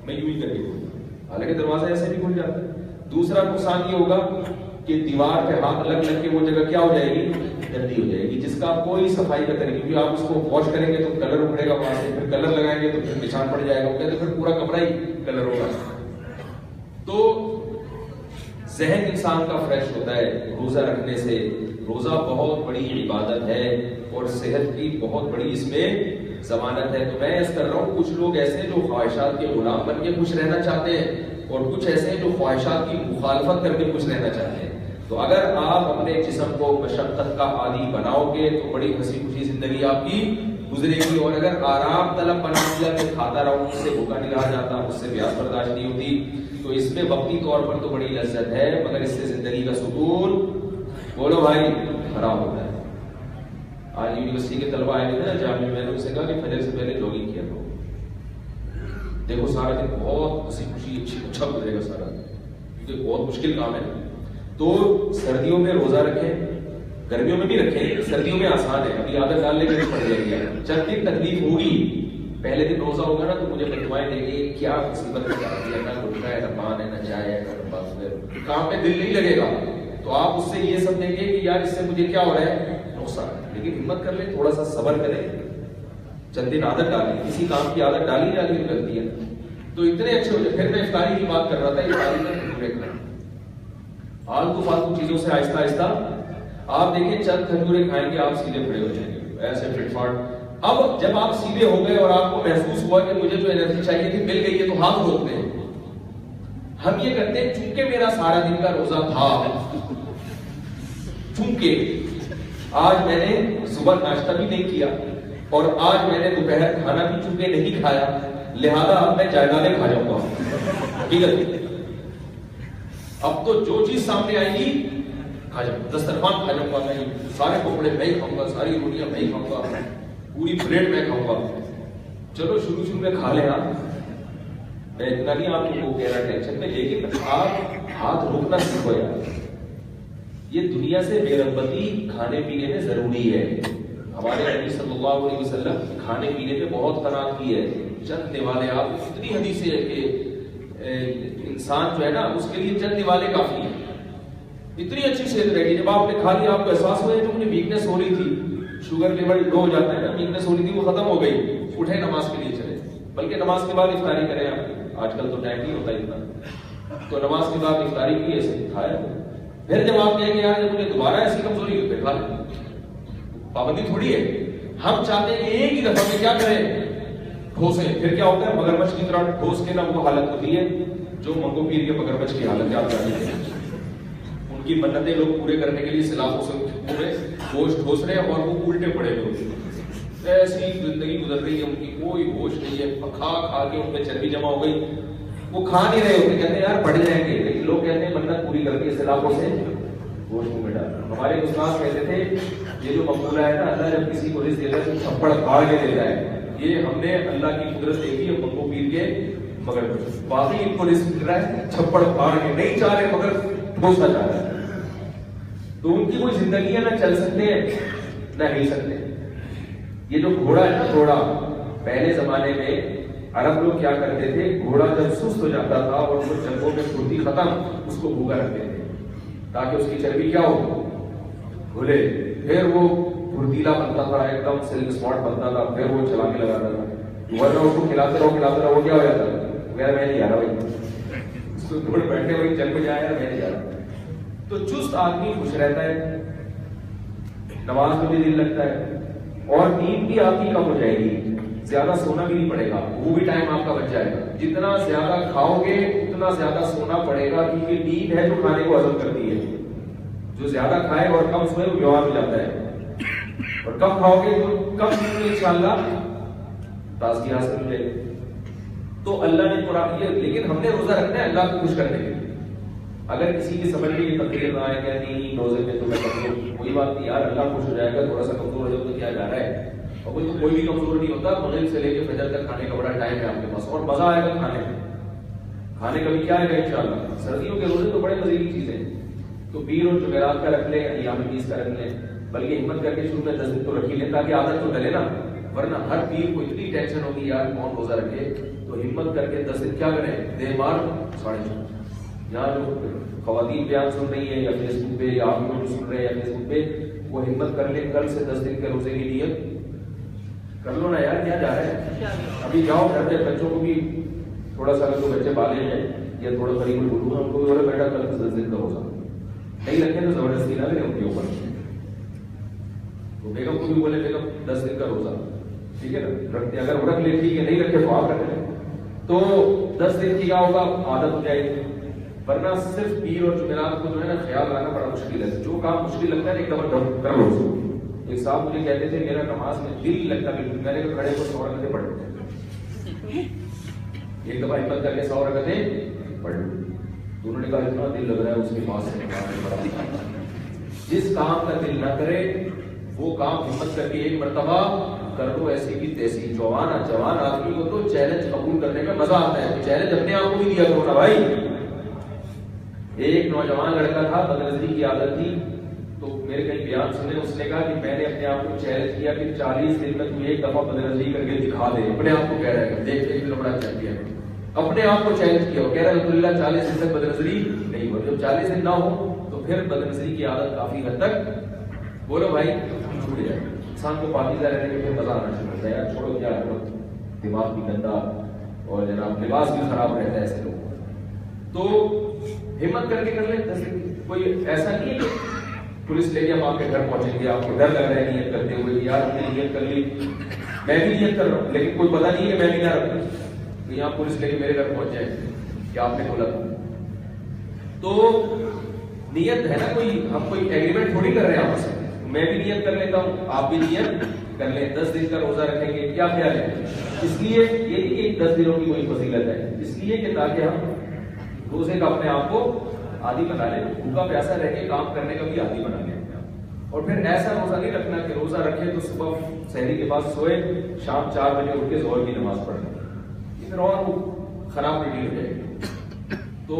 میں یوں ہی کر کے کھولتا، حالانکہ دروازہ ایسے بھی کھل جاتا ہے۔ دوسرا نقصان یہ ہوگا کہ دیوار پہ ہاتھ لگ کے وہ جگہ کیا ہو جائے گی، گندی ہو جائے گی، جس کا کوئی صفائی کا طریقہ، کیونکہ آپ اس کو واش کریں گے تو کلر اکھڑے گا وہاں سے، پھر کلر لگائیں گے تو پھر نشان پڑ جائے گا، کہتے پھر پورا کمرہ ہی کلر ہوگا۔ تو ذہن انسان کا فریش ہوتا ہے روزہ رکھنے سے، روزہ بہت بڑی عبادت ہے اور صحت کی بہت بڑی اس میں ضمانت ہے۔ تو میں اس کر رہا ہوں کچھ لوگ ایسے جو خواہشات کے غلام بن کے خوش رہنا چاہتے ہیں، اور کچھ ایسے جو خواہشات کی مخالفت کر کے خوش رہنا چاہتے ہیں۔ تو اگر آپ اپنے جسم کو مشقت کا عادی بناؤ گے تو بڑی ہنسی خوشی زندگی آپ کی گزرے گی، اور اگر آرام طلب بنا دیا کہ کھاتا رہوں، مجھ سے بھوکا نہیں رہا جاتا، مجھ سے پیاس برداشت نہیں ہوتی، تو اس میں وقتی طور پر تو بڑی لذت ہے، مگر اس سے زندگی کا سکون بولو بھائی خراب ہوتا ہے۔ آج یونیورسٹی کے طلبہ آئے تھے نا جامعہ، میں نے ان سے کہا کہ فجر سے پہلے جاگنگ کیا کرو، دیکھو سارا دن بہت ہنسی خوشی اچھا گزرے گا سارا دن، کیونکہ بہت مشکل کام ہے۔ تو سردیوں میں روزہ رکھیں، گرمیوں میں بھی رکھیں، سردیوں میں آسان ہے، ابھی عادت ڈالنے کے لیے پڑ جائے گی، چند دن تکلیف ہوگی، پہلے دن روزہ ہوگا نا تو مجھے بددعائیں دیں گے کیا مصیبت ہے، نہ گٹکا ہے، نہ پان ہے، نہ چائے ہے، نہ کام میں دل نہیں لگے گا، تو آپ اس سے یہ سب دیں گے کہ یار اس سے مجھے کیا ہو رہا ہے، نقصان، لیکن ہمت کر لیں، تھوڑا سا صبر کریں، چند دن عادت ڈالیں، کسی کام کی عادت ڈالی جاتی ہے غلطی ہے تو اتنے اچھے ہو جائے۔ پھر میں افطاری کی بات کر رہا تھا، افطاری کا کھجورے کھائیں، آلتو فالتو چیزوں سے آہستہ آہستہ آپ دیکھیں چند کھجورے کھائیں گے آپ سیدھے کھڑے ہو جائیں گے، ایسے فٹ فاٹ۔ اب جب آپ سیدھے ہو گئے اور آپ کو محسوس ہوا کہ مجھے جو انرجی چاہیے تھی مل گئی ہے تو ہاتھ روکتے ہیں، ہم یہ کرتے ہیں چونکہ میرا سارا دن کا روزہ تھا، چونکہ آج میں نے صبح ناشتہ بھی نہیں کیا اور آج میں نے دوپہر کھانا بھی چونکہ نہیں کھایا، لہذا اب میں جائیدادیں کھا جاؤں گا، ٹھیک ہے، اب تو جو چیز سامنے آئے گی کھا جاؤں گا، دسترخوان کھا جاؤں گا، میں سارے کپڑے میں ہی کھاؤں گا، ساری روٹیاں میں ہی کھاؤں گا، پوری پلیٹ میں کھاؤں گا۔ چلو شروع میں کھا لینا، میں اتنا نہیں آپ کو کہہ رہا ٹینشن میں، لیکن آپ ہاتھ روکنا سیکھو یار، یہ دنیا سے بے رغبتی کھانے پینے میں ضروری ہے۔ ہمارے نبی صلی اللہ علیہ وسلم کھانے پینے میں بہت قناعت کی ہے، چند نوالے، آپ اتنی حدیثیں ہے کہ انسان جو ہے نا اس کے لیے چند نوالے کافی ہیں، اتنی اچھی صحت رہے گی۔ جب آپ نے کھا لیا آپ کو احساس ہوا جو مجھے ویکنس ہو رہی تھی، شوگر لیول لو ہو جاتا ہے نا، ویکنس ہو رہی تھی وہ ختم ہو گئی، اٹھے نماز کے لیے چلے، بلکہ نماز کے بعد افطاری کریں آپ، آج کل تو ٹائم نہیں ہوتا اتنا، تو نماز کے بعد افطاری کی ایسے کھایا، پھر جب آپ کہیں گے یار جب مجھے دوبارہ ایسی کمزوری ہوئی پھر کھا لیں، پابندی تھوڑی ہے، ہم چاہتے ہیں کہ ایک ہی دفعہ میں کیا کریں، ٹھوسیں، پھر کیا ہوتا ہے مگرمچھ کی طرح ٹھوس کے نا وہ حالت ہوتی ہے جو منگو پیر کے مگرمچھ کی حالت آپ جانتے ہیں، ان کی منتیں لوگ پورے کرنے کے لیے سلاخوں سے پورے گوشت ٹھوس رہے ہیں اور وہ الٹے پڑے ہوئے، ایسی زندگی گزر رہی ہے ان کی، کوئی ہوش نہیں ہے، کھا کھا کے ان پہ چربی جمع ہو گئی، وہ کھا نہیں رہے ہوتے، کہتے ہیں یار بڑھ جائیں گے، لیکن لوگ کہتے ہیں منت پوری کر کے سلاخوں سے گوشت میں ڈالنا۔ ہمارے استاد کہتے تھے یہ جو مقولہ ہے نا، اللہ جب کسی کو رزق دیتا ہے تو تھپڑ پھاڑ کے دیتا ہے، یہ ہم نے اللہ کی قدرت دیکھی ہے منگو پیر کے، مگر باقی ان کو رزق مل رہا ہے چھپڑ پھاڑ کے، نہیں چاہ رہے مگر ٹھوسنا چاہ رہا ہے، تو ان کی کوئی زندگیاں نہ چل سکتے ہیں نہ ہل سکتے ہیں۔ یہ جو گھوڑا ہے نا، گھوڑا پہلے زمانے میں عرب لوگ کیا کرتے تھے، گھوڑا جب سست ہو جاتا تھا اور وہ جنگوں میں پھرتی ختم، اس کو بھوکا رکھتے تھے تاکہ اس کی چربی کیا ہو، کھلے، پھر وہ پھرتیلا بنتا تھا، ایک دم سلک اسپاٹ بنتا تھا، پھر وہ چلانے لگاتا تھا، ورنہ اس کو کھلاتے رہو وہ کیا ہو جاتا تھا، میں نہیں آ رہا بھائی، اس کو تھوڑے بیٹھے وہی چل پہ جایا میں نہیں آ رہا. تو چست آدمی خوش رہتا ہے، نماز میں بھی دل لگتا ہے، اور نیند بھی آپ کی کم ہو جائے گی، زیادہ سونا بھی نہیں پڑے گا، وہ بھی ٹائم آپ کا بچ جائے گا. جتنا زیادہ کھاؤ گے اتنا زیادہ سونا پڑے گا، کیونکہ نیند ہے جو کھانے کو ہضم کرتی ہے. جو زیادہ کھائے اور کم سوئے وہ بیمار ہو جاتا ہے، اور کم کھاؤ گے تو کم سوئے انشاءاللہ تازگی حاصل ہو جائے گی. تو اللہ نے قرآن یہ، لیکن ہم نے روزہ رکھنا ہے اللہ کو خوش کرنے کے لیے. اگر کسی کی سمجھ میں یہ تقریر نہ آئے کہ نہیں روزے میں تو میں کمزور، کوئی بات نہیں یار، اللہ خوش ہو جائے گا، تھوڑا سا کمزور ہو جائے تو کیا جا رہا ہے. اور کوئی بھی کمزور نہیں ہوتا، مغرب سے لے کے فجر تک کھانے کا بڑا ٹائم ہے آپ کے پاس، اور مزہ آئے گا کھانے میں. کھانے کا بھی کیا آئے گا انشاءاللہ. سردیوں کے روزے تو بڑے مزے کی چیزیں ہیں، تو پیر اور جمعرات کا رکھ لیں، ایام بیس کا رکھ لیں، بلکہ ہمت کر کے شروع میں 10 دن تو رکھ ہی لیں تاکہ عادت تو ڈلے نا. ورنہ ہر پیر کو اتنی ٹینشن ہوگی یار کون روزہ رکھے، تو ہمت کر کے 10 دن کیا کریں، دیر بار 4:30. یہاں جو خواتین بیان سن رہی ہیں یا فیس بک پہ، یا آپ لوگ سن رہے ہیں یا فیس بک پہ، وہ ہمت کر لیں کل سے 10 دن کے روزے کی نیت کر لو نا یار. کیا جا رہا ہے، ابھی جاؤ گھر میں بچوں کو بھی تھوڑا سا، اگر تو بچے بالے ہیں یا تھوڑا قریب بولوں ان کو بھی بیٹا کل 10 دن کا روزہ نہیں رکھے تو زبردستی نہ کریں ان کے اوپر. تو بیگم کو بھی بولے بیگم 10 دن کا روزہ ٹھیک ہے نا رکھتے، اگر وہ رکھ لے ٹھیک ہے، نہیں رکھے تو آپ رکھ لیں. تو 10 دن کی کیا ہوگا، عادت ہو جائے گی. ورنہ صرف پیر اور جمعرات کو جو ہے نا خیال رکھنا بڑا مشکل ہے. جو کام مشکل لگتا ہے نا ایک دفعہ کر لو. ایک صاحب مجھے کہتے تھے میرا نماز میں دل لگتا بالکل، میں نے کہا کھڑے کو 100 رکعتیں پڑھ لو. ایک دفعہ ہمت کر کے 100 رکعتیں پڑھ لو. تو انہوں نے کہا اتنا دل لگ رہا ہے اس کے پاس سے. جس کام کا دل نہ کرے وہ کام ہمت کر کے ایک مرتبہ کر لو، ایسی کی تیسی. جوان آدمی کو تو چیلنج قبول کرنے میں مزہ آتا ہے. چیلنج اپنے آپ کو بھی دیا کرو نا بھائی. ایک نوجوان لڑکا تھا، بدنظری کی عادت تھی، تو میرے کئی بیان سنے، اس نے کہا کہ میں نے اپنے آپ کو چیلنج کیا کہ 40 دن میں تو ایک دفعہ بدنظری کر کے دکھا دے. اپنے آپ کو کہہ رہا ہے، دیکھ کے بڑا چیمپئن ہے. اپنے آپ کو چیلنج کیا، وہ کہہ رہا ہے الحمدللہ 40 دن تک بدنظری نہیں ہو. جب 40 دن نہ ہو تو پھر بدنظری کی عادت کافی حد تک بولو بھائی چھوٹ جائے. انسان کو پاکیزہ رہنے کے پھر مزہ آنا شروع ہوتا ہے. یار چھوڑو کیا کرو، دماغ بھی گندا اور جناب لباس بھی خراب رہتا ہے ایسے لوگ. تو ہمت کر کے کر لیں. کوئی ایسا نہیں ہے کہ پولیس لے کے ہم آپ کے گھر پہنچیں گے، آپ کو ڈر لگ رہا ہے نیت کرتے ہوئے یار ہم نے نیت کر لی، میں بھی نیت کر رہا ہوں لیکن کوئی پتہ نہیں ہے کہ میں بھی نہ رکھوں، تو یہاں پولیس لے کے میرے گھر پہنچ جائے کہ آپ نے بولا تھا. تو نیت ہے نا، کوئی ہم کوئی ایگریمنٹ تھوڑی کر رہے ہیں آپ سے. میں بھی نیت کر لیتا ہوں، آپ بھی نیت کر لیں. 10 دن کا روزہ رکھیں گے، کیا خیال ہے؟ اس لیے یہ نہیں کہ 10 دنوں کی کوئی فضیلت ہے، اس لیے کہ تاکہ ہم روزے کا اپنے آپ کو عادی بنا لیں، بھوکا پیاسا رہ کے کام کرنے کا بھی عادی بنا لیں. اور پھر ایسا روزہ نہیں رکھنا کہ روزہ رکھے تو صبح سحری کے بعد سوئے، شام 4 بجے اٹھ کے ظہر کی نماز پڑھ لیں، یہ پھر اور خراب ریڈی ہو جائے گی. تو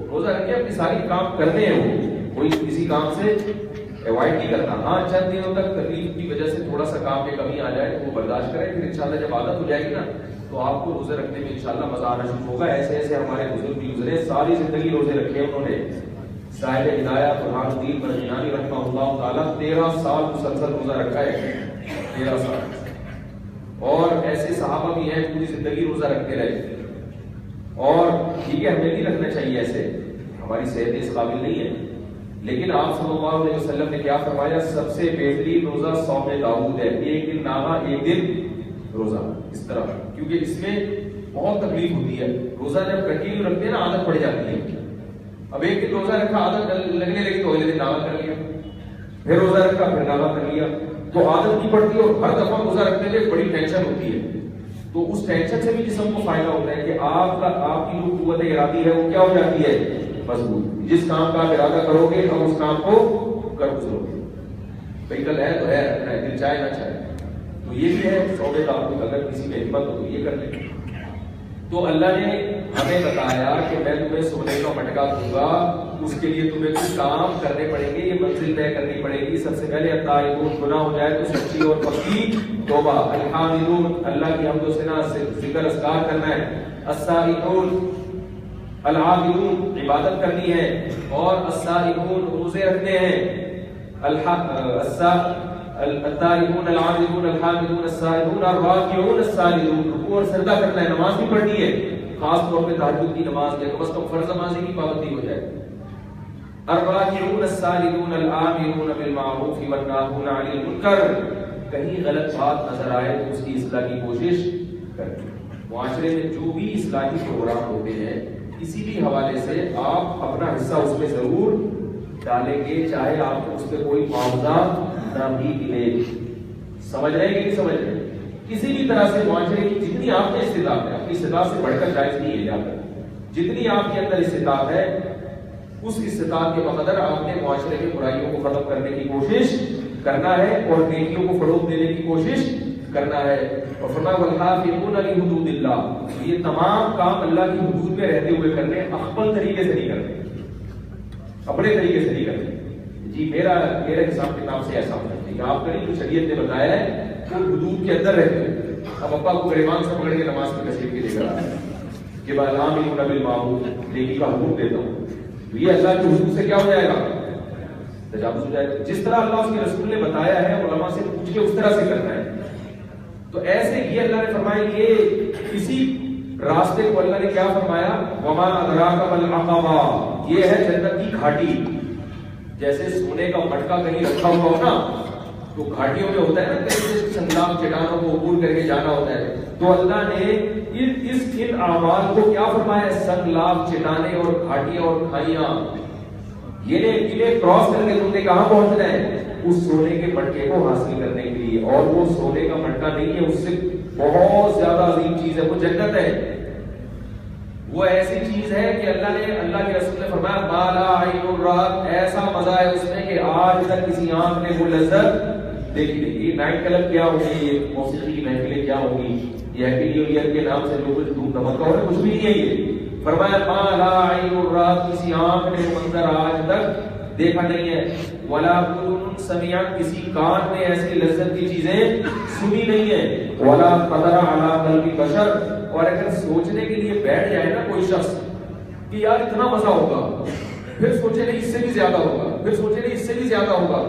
روزہ رکھے اپنی ساری کام کرنے ہیں، وہ کوئی کسی کام سے اوائڈ نہیں کرنا. ہاں چند دنوں تک تکلیف کی وجہ سے تھوڑا سا کام میں کمی آ جائے تو وہ برداشت کریں، پھر انشاءاللہ جب عادت ہو جائے گی نا تو آپ کو روزے رکھنے میں انشاءاللہ مزہ آنا شروع ہوگا. ایسے ایسے ہمارے بزرگ بھی گزرے، ساری زندگی روزے رکھے انہوں نے. صاحب ہدایت برہان الدین برجنانی رحمہ اللہ تعالیٰ 13 سال مسلسل روزہ رکھا ہے، 13 سال. اور ایسے صحابہ بھی ہیں پوری زندگی روزہ رکھتے رہے. اور ٹھیک ہے ہمیں نہیں رکھنا چاہیے ایسے، ہماری صحت اس قابل نہیں ہے، لیکن آپ صلی اللہ علیہ وسلم نے کیا فرمایا؟ سب سے بہترین روزہ صوم داؤد ہے، ایک دن ناغا ایک دن روزہ. اس طرح کیونکہ اس میں بہت تکلیف ہوتی ہے. روزہ جب کنٹینیو رکھتے ہیں نا عادت پڑ جاتی ہے. اب ایک دن روزہ رکھا عادت لگنے لگی تو اگلے دن ناغا کر لیا، پھر روزہ رکھا پھر ناغا کر لیا، تو عادت نہیں پڑتی اور ہر دفعہ روزہ رکھنے میں بڑی ٹینشن ہوتی ہے. تو اس ٹینشن سے بھی جسم کو فائدہ ہوتا ہے کہ آپ کی جو قوت ارادی ہے وہ کیا ہو جاتی ہے؟ مضبوط. جس کام کا آپ ارادہ کرو گے ہم اس کام کو کر گزرو گے. بھائی کل ہے تو ہے، رکھنا ہے دل چاہے نہ چاہے. تو یہ بھی ہے سوبے کا، اگر کسی میں ہمت ہو تو یہ کر لیں. تو اللہ نے ہمیں بتایا کہ میں تمہیں سونے کا مٹکا دوں گا، اس کے لیے تمہیں کچھ کام کرنے پڑیں گے، یہ منزل طے کرنی پڑے گی۔ سب سے پہلے التائبون، گناہ ہو جائے تو سچی اور پکی توبہ، الحامدون، اللہ کی حمد و ثنا ذکر اذکار کرنا ہے، السائحون، العابدون، عبادت کرنی ہے، اور السائحون، روزے رکھنے ہیں، التائبون العابدون الحامدون السائحون الراکعون الساجدون، رکوع اور سجدہ کرنا ہے، نماز بھی پڑھنی ہے، خاص طور پہ تہجد کی نماز ہے، کم از کم فرض نماز کی پابندی ہو جائے۔ الراکعون الساجدون الآمرون بالمعروف والناہون عن المنکر، کہیں غلط بات نظر آئے تو اس کی اصلاح کی کوشش کریں۔ معاشرے میں جو بھی اصلاحی پروگرام ہوتے ہیں کسی بھی حوالے سے آپ اپنا حصہ اس میں ضرور ڈالیں گے، چاہے آپ کو اس پہ کوئی معاوضہ نہ بھی ملے۔ سمجھ رہے ہیں کہ نہیں سمجھ رہے؟ کسی بھی طرح سے معاشرے کی جتنی آپ میں استطاعت ہے، اپنی استطاعت سے بڑھ کر جائز نہیں ہے، یاد رکھیں، جتنی آپ کے اندر استطاعت ہے اس استطاعت کے بقدر آپ نے معاشرے کی برائیوں کو ختم کرنے کی کوشش کرنا ہے اور نیکیوں کو فروغ دینے کی کوشش کرنا ہے۔ اور فرمایا والحافظون لحدود اللہ، یہ تمام کام اللہ کی حدود میں رہتے ہوئے کرنے، اخبل طریقے سے نہیں کرنے، اپنے طریقے سے نہیں کرنے، جی میرے حساب کتاب سے ایسا ہونا چاہیے کہ آپ کریں جو شریعت نے بتایا ہے وہ حدود کے اندر رہتے ہیں۔ اب ابا کو گریبان سے پکڑ کے نماز میں کثیر کے لے کر آیا کہ الامرون بالمعروف، نیکی کا حکم دیتا ہوں، یہ اللہ کی حدود سے کیا ہو جائے گا؟ تجاوز ہو جائے گا۔ جس طرح اللہ اس کے رسول نے بتایا ہے علماء سے پوچھ کے اس طرح سے کرنا ہے۔ تو ایسے یہ اللہ نے فرمایا، یہ اسی راستے کو اللہ نے کیا فرمایا، وما ادراک ما العقبہ، یہ ہے جنت کی گھاٹی۔ جیسے سونے کا مٹکا کہیں رکھا ہوا ہو نا تو گھاٹیوں میں ہوتا ہے نا، کہیں سنگلاف چٹانوں کو عبور کر کے جانا ہوتا ہے، تو اللہ نے ان اعمال کو کیا فرمایا، سنگلاف چٹانے اور گھاٹیاں اور کھائیاں، انہیں کراس کر کے تم نے کہاں پہنچنا ہے، اس سونے کے مٹکے کو حاصل کرنے کے لیے۔ اور وہ سونے کا مٹکا نہیں ہے، اس سے بہت زیادہ عظیم چیز ہے، وہ جنت ہے، وہ ایسی چیز ہے کہ اللہ کے رسول نے فرمایا بالا عین رات، ایسا مزہ ہے اس میں کہ آج تک کسی آنکھ نے وہ لذت دیکھی نہیں۔ یہ نائٹ کلب کیا ہوگی، یہ موسیقی کی محفلیں کیا ہوگی، یہ ہیپی نیو ایئر کے نام سے لوگ دھوم دھماکہ ہو رہا ہے، کچھ بھی نہیں ہے۔ یہ فرمایا بالا عین رات، کسی آنکھ نے منظر آج تک دیکھا نہیں ہے، ولا اذن سمعت، کسی کان نے ایسی لذت کی چیزیں سنی نہیں ہے، ولا خطر علی قلب بشر، اور اگر سوچنے کے لیے بیٹھ جائے نا کوئی شخص کہ یار اتنا مزہ ہوگا، پھر سوچے نہیں اس سے بھی زیادہ ہوگا، پھر سوچے نہیں اس سے بھی زیادہ ہوگا،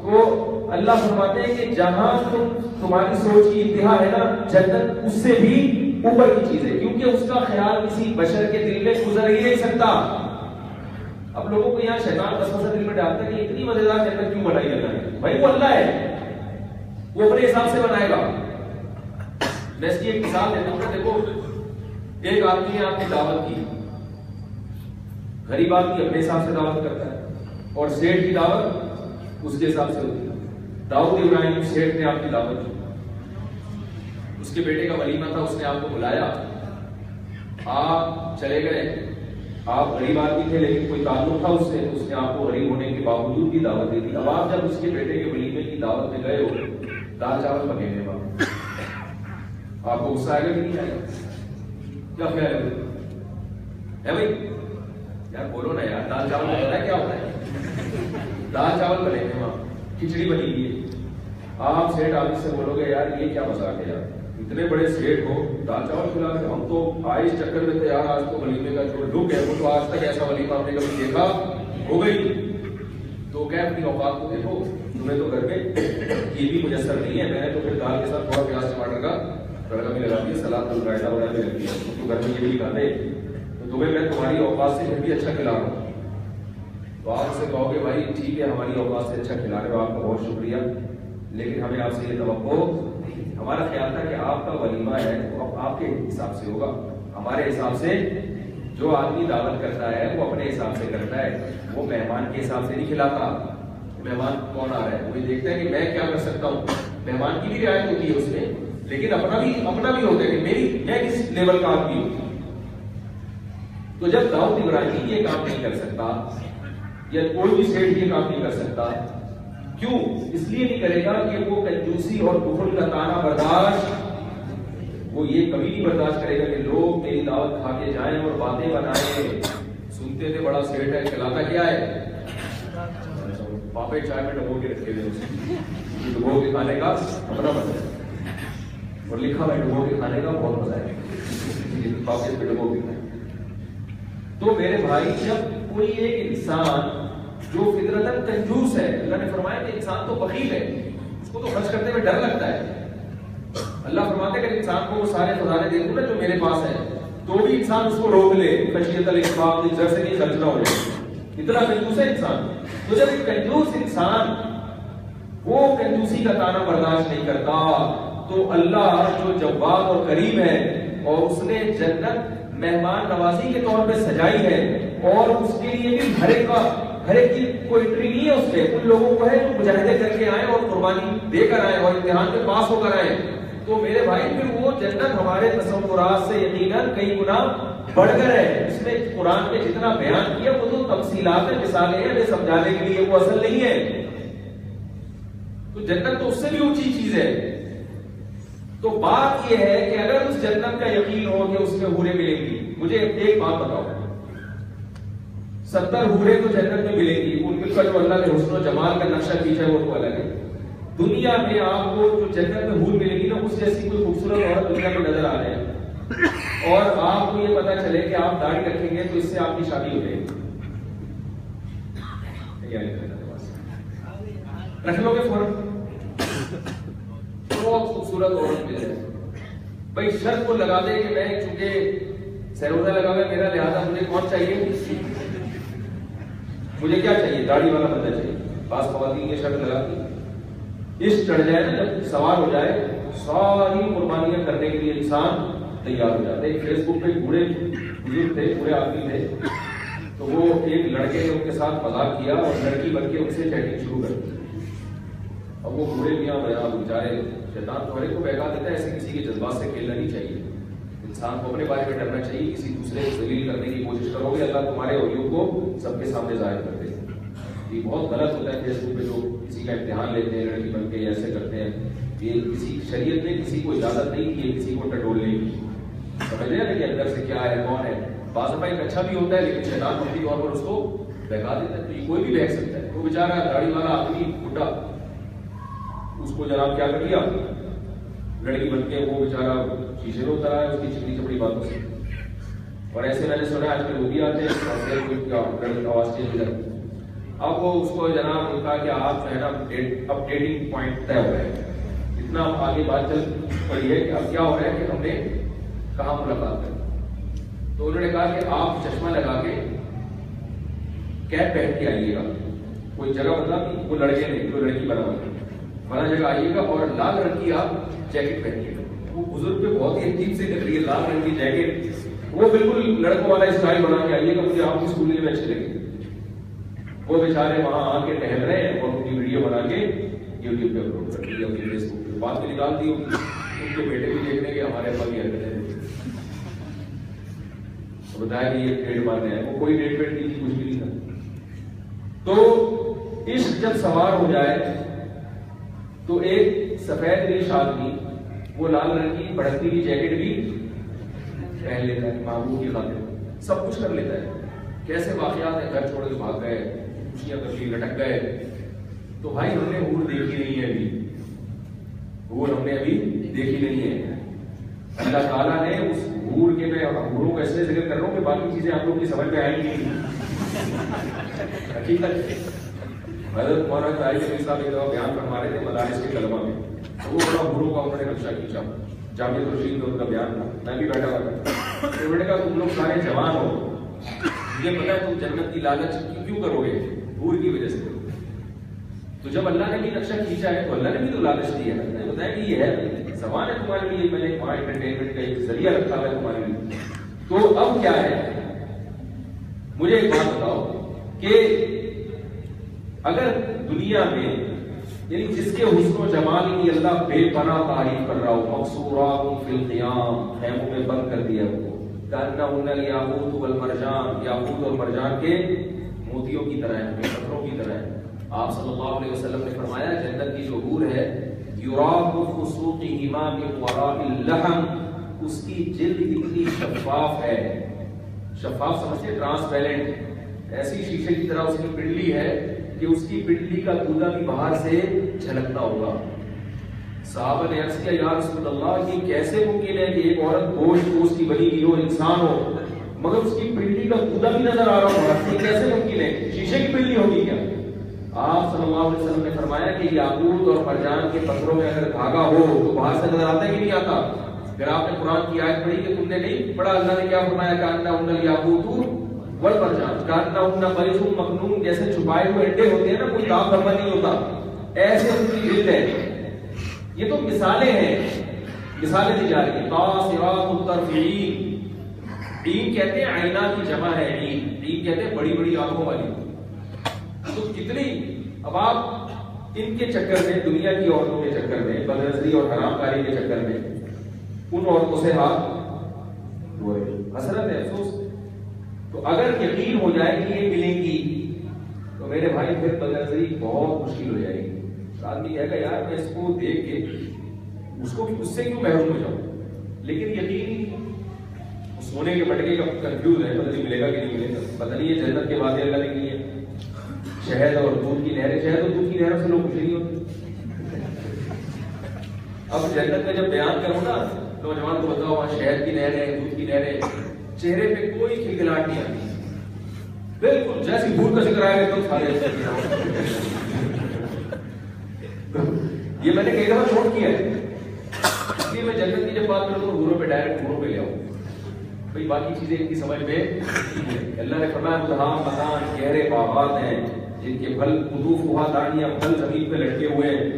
تو اللہ فرماتے ہیں کہ جہاں تمہاری سوچ کی انتہا ہے نا، جنت اس سے بھی اوپر کی چیز ہے، کیونکہ اس کا خیال کسی بشر کے دل میں گزر ہی نہیں سکتا۔ اب لوگوں کو یہاں شیطان وسوسہ دل میں ڈالتا ہے کہ اتنی مزیدار جنت کیوں بنائی اللہ نے؟ بھائی وہ اللہ ہے، وہ اپنے حساب سے بنائے گا۔ میں اس کی ایک مثال دیتا ہوں نا، دیکھو ایک آدمی نے آپ کی دعوت کی، غریب آدمی اپنے حساب سے دعوت کرتا ہے اور سیٹھ کی دعوت اس کے حساب سے ہوتی ہے۔ داؤد ابراہیم سیٹھ نے آپ کی دعوت کی، اس کے بیٹے کا ولیمہ تھا، اس نے آپ کو بلایا، آپ چلے گئے، آپ غریب آدمی تھے لیکن کوئی تعلق تھا اس سے، اس نے آپ کو غریب ہونے کے باوجود بھی دعوت دی تھی۔ اب آپ جب اس کے بیٹے کے ولیمے کی دعوت میں گئے ہو، دال چاول پکے ہوئے وہاں، آپ کو غصہ آئے گا کہ نہیں آئے گا؟ کیا خیال ہے بھائی؟ یار بولو نا یار، دال چاول پتا ہے کیا ہوتا ہے؟ دال چاول بنے ہیں وہاں، کھچڑی بنی ہوئی ہے، آپ سیٹھ آدمی سے بولو گے یار یہ کیا مذاق ہے یار، اتنے بڑے سیٹ ہو دال چاول کھلا کے، ہم تو آئے اس چکر میں تھے یار، آج تو ولیمے کا جو لک ہے وہ تو آج تک ایسا ولیمہ ہم نے کبھی دیکھا ہو گئی، تو کیا اپنی اوقات کو دیکھو، تمہیں تو گھر میں یہ بھی میسر نہیں ہے، میں نے تو پھر دال کے ساتھ تھوڑا پیاز ٹماٹر کا تڑکا بھی لگا دیا، سلاد رائتا وغیرہ بھی لگتی ہے، تو گھر میں یہ بھی کھاتے، تو تمہیں میں تمہاری اوقات سے پھر بھی اچھا کھلا رہا ہوں۔ تو آپ سے کہو گے بھائی ٹھیک ہے ہماری اوقات سے اچھا کھلا رہے ہو، آپ کا بہت شکریہ، لیکن ہمیں آپ سے یہ توقع، ہمارا خیال تھا کہ آپ کا ولیمہ ہے وہ آپ کے حساب سے ہوگا، ہمارے حساب سے جو آدمی دعوت کرتا ہے وہ اپنے حساب سے کرتا ہے، وہ مہمان کے حساب سے نہیں کھلاتا۔ مہمان کون آ رہا ہے وہ دیکھتا ہے کہ میں کیا کر سکتا ہوں، مہمان کی بھی رعایت ہوتی ہے اس میں، لیکن اپنا بھی ہوتا ہے کہ میں کس لیول کا آدمی ہوں۔ تو جب داؤد ابراہیم یہ کام نہیں کر سکتا یا کوئی بھی سیٹھ یہ کام نہیں کر سکتا، کیوں؟ اس لیے نہیں کرے گا کہ وہ کنجوسی اور بخل کا طعنہ برداشت وہ یہ کبھی نہیں برداشت کرے گا کہ لوگ میری دعوت کھا کے جائیں اور باتیں بنائیں. سنتے تھے بڑا سیٹ ہے, کھلاتا کیا ہے؟ پاپے چائے میں ڈبو کے رکھے ہوئے اسے ڈبو کے کھانے کا اپنا مزہ ہے, اور لکھا ہے ڈبو کے کھانے کا بہت مزہ ہے, پاپے پہ ڈبو کے کھائے. تو میرے بھائی, جب کوئی ایک انسان جو فطرتاً کنجوس ہے, اللہ نے فرمایا کہ انسان تو بخیل ہے, اس کو تو خرچ کرتے ہوئے ڈر لگتا ہے. اللہ فرماتے ہیں کہ انسان کو وہ سارے خزانے دے دوں نا جو میرے پاس ہے, تو بھی انسان اس کو روک لے, خشیت الانفاق, اس سے نہیں خرچ نہ ہو جائے, اتنا کنجوس ہے انسان. تو جب ایک کنجوس انسان وہ کنجوسی کا تانا برداشت نہیں کرتا, تو اللہ جو جواد اور کریم ہے, اور اس نے جنت مہمان نوازی کے طور پہ سجائی ہے, اور اس کے لیے بھی ہر ایک کی کوئی انٹری نہیں ہے اس پہ. ان لوگوں کو ہے جو مجاہدے کر کے آئے اور قربانی دے کر آئے اور امتحان میں پاس ہو کر آئے. تو میرے بھائی, پھر وہ جنت ہمارے تصورات سے یقیناً کئی گنا بڑھ کر ہے. اس میں قرآن نے جتنا بیان کیا وہ تو تفصیلات ہیں, مثالیں ہیں, یہ سمجھانے کے لیے, وہ اصل نہیں ہے. تو جنت تو اس سے بھی اونچی چیز ہے. تو بات یہ ہے کہ اگر اس جنت کا یقین ہو کہ اس میں حوریں ملیں گی, مجھے ایک بات بتاؤ, 70 حوریں تو جنت میں ملیں گی, ان کا جو اللہ نے حسن و جمال کا نقشہ کھینچا ہے وہ تو الگ ہے. دنیا میں آپ کو جو جنت میں حور ملے گی نا, اس جیسی کوئی خوبصورت عورت دنیا میں نظر آ رہے ہیں, اور آپ کو یہ پتا چلے کہ آپ داڑھی رکھیں گے تو اس سے آپ کی شادی ہو جائے گی, رکھ لو گے فوراً, بہت خوبصورت عورت مل جائے. بھائی شرط کو لگا دے کہ میں چونکہ سروزہ لگا ہوا میرا, لہٰذا مجھے کون چاہیے, مجھے کیا چاہیے, داڑھی والا بندہ چاہیے. بعض خواتین یہ شرط لگاتی, اس چڑھ جائے نا, جب سوار ہو جائے, ساری قربانیاں کرنے کے لیے انسان تیار ہو جاتا ہے. ایک فیس بک پہ بوڑھے بزرگ تھے, بوڑھے آدمی تھے, تو وہ ایک لڑکے نے ان کے ساتھ مذاق کیا اور لڑکی بن کے ان سے چیٹنگ شروع کر دی. اب وہ بوڑھے میاں بیچارے, شیطان تو ہر ایک کو بہکا دیتا ہے, ایسے کسی کے جذبات سے کھیلنا نہیں چاہیے. انسان کو اپنے بارے میں ڈرنا چاہیے. کسی دوسرے کو ذلیل کرنے کی کوشش کرو گے, اللہ تمہارے عیوب کو سب کے سامنے ظاہر کر دے. یہ بہت غلط ہوتا ہے فیس بک پہ جو کسی کا امتحان لیتے ہیں لڑکی بن کے, ایسے کرتے ہیں. یہ کسی شریعت میں کسی کو اجازت نہیں کی ہے کسی کو ٹٹولنے کی. سمجھ رہے ہیں کہ اندر سے کیا ہے, کون ہے. بعض دفعہ ایک اچھا بھی ہوتا ہے, لیکن شیطان مفتی طور پر اس کو بہکا دیتا ہے. تو یہ کوئی بھی بہک سکتا ہے. وہ بیچارہ داڑھی والا آدمی بڈھا, اس کو جناب کیا کر لیا, لڑکی بن کے وہ بیچارہ شیشے میں اترا ہے اس کی چپڑی چپڑی باتوں سے. اور ایسے میں نے سنا آج کل وہ بھی آتے ہیں آواز چینج ہو جاتی. اب وہ اس کو جناب کہا کہ آپ جو ہے نا اب ڈیٹنگ پوائنٹ طے ہو رہا ہے, اتنا آگے بات چل پڑی ہے کہ اب کیا ہو رہا ہے کہ ہم نے کہاں ملاقات کر. تو انہوں نے کہا کہ آپ چشمہ لگا کے کیپ پہن کے آئیے گا, کوئی جگہ بتا کہ وہ لڑکے نہیں, کوئی لڑکی بنا ہوا فلاں جگہ آئیے گا, اور لال رنگ کی آپ جیکٹ پہنیے گا. وہ بزرگ پہ بہت ہی عجیب سے لگ رہی ہے, لال رنگ کی جیکٹ, وہ بالکل لڑکوں والا اسٹائل بنا کے آئیے گا, مجھے آپ کی اسکول میں اچھے لگے. وہ بیچارے وہاں آ کے ٹہل رہے ہیں اور ان کی ویڈیو بنا کے یوٹیوب پہ اپلوڈ کر دی, اپنی فیس بک پہ بات بھی نکال دی ہوگی. ان کے بیٹے بھی دیکھنے کے ہمارے ابا کی حرکتیں بتایا کہ یہ ڈیٹ مارنے ہیں, وہ کوئی ڈیٹ ویٹ نہیں تھی, کچھ بھی نہیں تھا. تو عشق جب سوار ہو جائے تو ایک سفید ریش آدمی وہ لال رنگ کی بڑھتی ہوئی جیکٹ بھی پہن لیتا ہے, محبوب کی خاطر سب کچھ کر لیتا ہے. کیسے واقعات ہیں, گھر چھوڑ کے بھاگ گئے, خوشیاں کر لی, لٹک گئے. تو بھائی ہم نے حور دیکھی نہیں ہے ابھی, حور ہم نے ابھی دیکھی نہیں ہے. اللہ تعالیٰ نے اس حور کے, میں حوروں کو ایسے ذکر کر رہا ہوں کہ باقی چیزیں آپ لوگ کی سمجھ میں آئیں گی. حقیقت حضرت مولانا طارق علی صاحب ایک دفعہ بیان فرما رہے تھے مدارس کے طلبہ میں, وہ بڑا حوروں کا انہوں نے نقشہ کھینچا, جامعہ رشید میں ان کا بیان تھا, میں بھی بیٹھا ہوا تھا. تو انہوں نے کہا تم لوگ سارے جوان ہو, مجھے پتا ہے تم جنت کی لالچ کیوں کرو گے, حور کی وجہ سے. تو جب اللہ نے بھی نقشہ کھینچا ہے تو اللہ نے بھی تو لالچ دی ہے, نے بتایا کہ یہ ہے زبان ہے تمہارے لیے, میں نے وہاں انٹرٹینمنٹ کا ایک ذریعہ رکھا ہے تمہارے لیے. تو اب کیا ہے, مجھے ایک بات بتاؤ کہ اگر دنیا میں یعنی جس کے حسن و جمال کی اللہ بے پناہ تعریف کر رہا ہو, مقصورات فی القیام, خیموں میں بند کر دیا وہ, کأنہن الیاقوت والمرجان, یاقوت اور مرجان کے موتیوں کی طرح ہیں, پتھروں کی طرح ہیں. آپ صلی اللہ علیہ وسلم نے فرمایا جنت کی جو حور ہے, یراق خصوصہما من وراء اللحم, اس کی جلد اتنی شفاف ہے, شفاف سمجھتے ٹرانسپیرنٹ, ایسی شیشے کی طرح اس کی پنڈلی ہے کہ اس کی پنڈلی کا دودھا بھی باہر سے جھلکتا ہوگا. صحابہ نے عرض کیا یا رسول اللہ یہ کیسے ممکن ہے کہ ایک عورت گوشت کی بنی ہوئی ہو, انسان ہو, مگر اس کی پنڈلی کا دودھا بھی نظر آ رہا ہوگا, یہ کیسے ممکن ہے, شیشے کی پنڈلی ہوگی کیا؟ آپ صلی اللہ علیہ وسلم نے فرمایا کہ یاقوت اور مرجان کے پتھروں میں اگر دھاگا ہو تو باہر سے نظر آتا ہے کہ نہیں آتا؟ پھر آپ نے قرآن کی آیت پڑھی کہ تم نے نہیں پڑھا, اللہ نے کیا فرمایا کأنہن الیاقوت والمرجان کأنہن بیض مکنون, جیسے چھپائے ہوئے انڈے ہوتے ہیں نا, کوئی داغ دھبا نہیں ہوتا, ایسے ان کی جلد ہے. یہ تو مثالیں ہیں, مثالیں دی جا رہی ہیں. قاصرات الطرف عین, عین کہتے ہیں عینہ کی جمع ہے, عین, عین کہتے ہیں بڑی بڑی آنکھوں والی. تو کتنی, اب آپ ان کے چکر میں, دنیا کی عورتوں کے چکر میں, بدنظری اور حرام کاری کے چکر میں ان عورتوں سے ہاتھ دھو رہے, حسرت ہے, افسوس. تو اگر یقین ہو جائے کہ یہ ملیں گی تو میرے بھائی پھر بدنظری بہت مشکل ہو جائے گی. آدمی کہے گا یار میں اس کو دیکھ کے اس سے کیوں محروم ہو جاؤں, لیکن یقین سونے کے مٹکے کا کنفیوز ہے, پتہ نہیں ملے گا کہ نہیں ملے گا, پتہ نہیں یہ جنت کے وعدے اللہ نے کیے ہیں, شہد اور دودھ کی نہریں, شہد اور دودھ کی نہروں سے لوگ خوش نہیں ہوتے. اب جنت میں جب بیان کروں نا نوجوان کو بتاؤ وہاں شہد کی نہریں, دودھ کی نہریں, چہرے پہ کوئی کھلکھلاہٹ نہیں آتی, بالکل جیسی بھول کا ذکر آیا ایک دم سارے. یہ میں نے کئی دفعہ چھوڑ کیا ہے, اس لیے میں جنت کی جب بات کروں تو حوروں پہ ڈائریکٹ حوروں پہ لے آؤں بھائی, باقی چیزیں ان کی سمجھ میں. اللہ نے فرمایا مدہام مکان, گہرے باغات ہیں جن کے پھل قطوفھا دانیاں, پھل زمین پہ لٹکے ہوئے ہیں.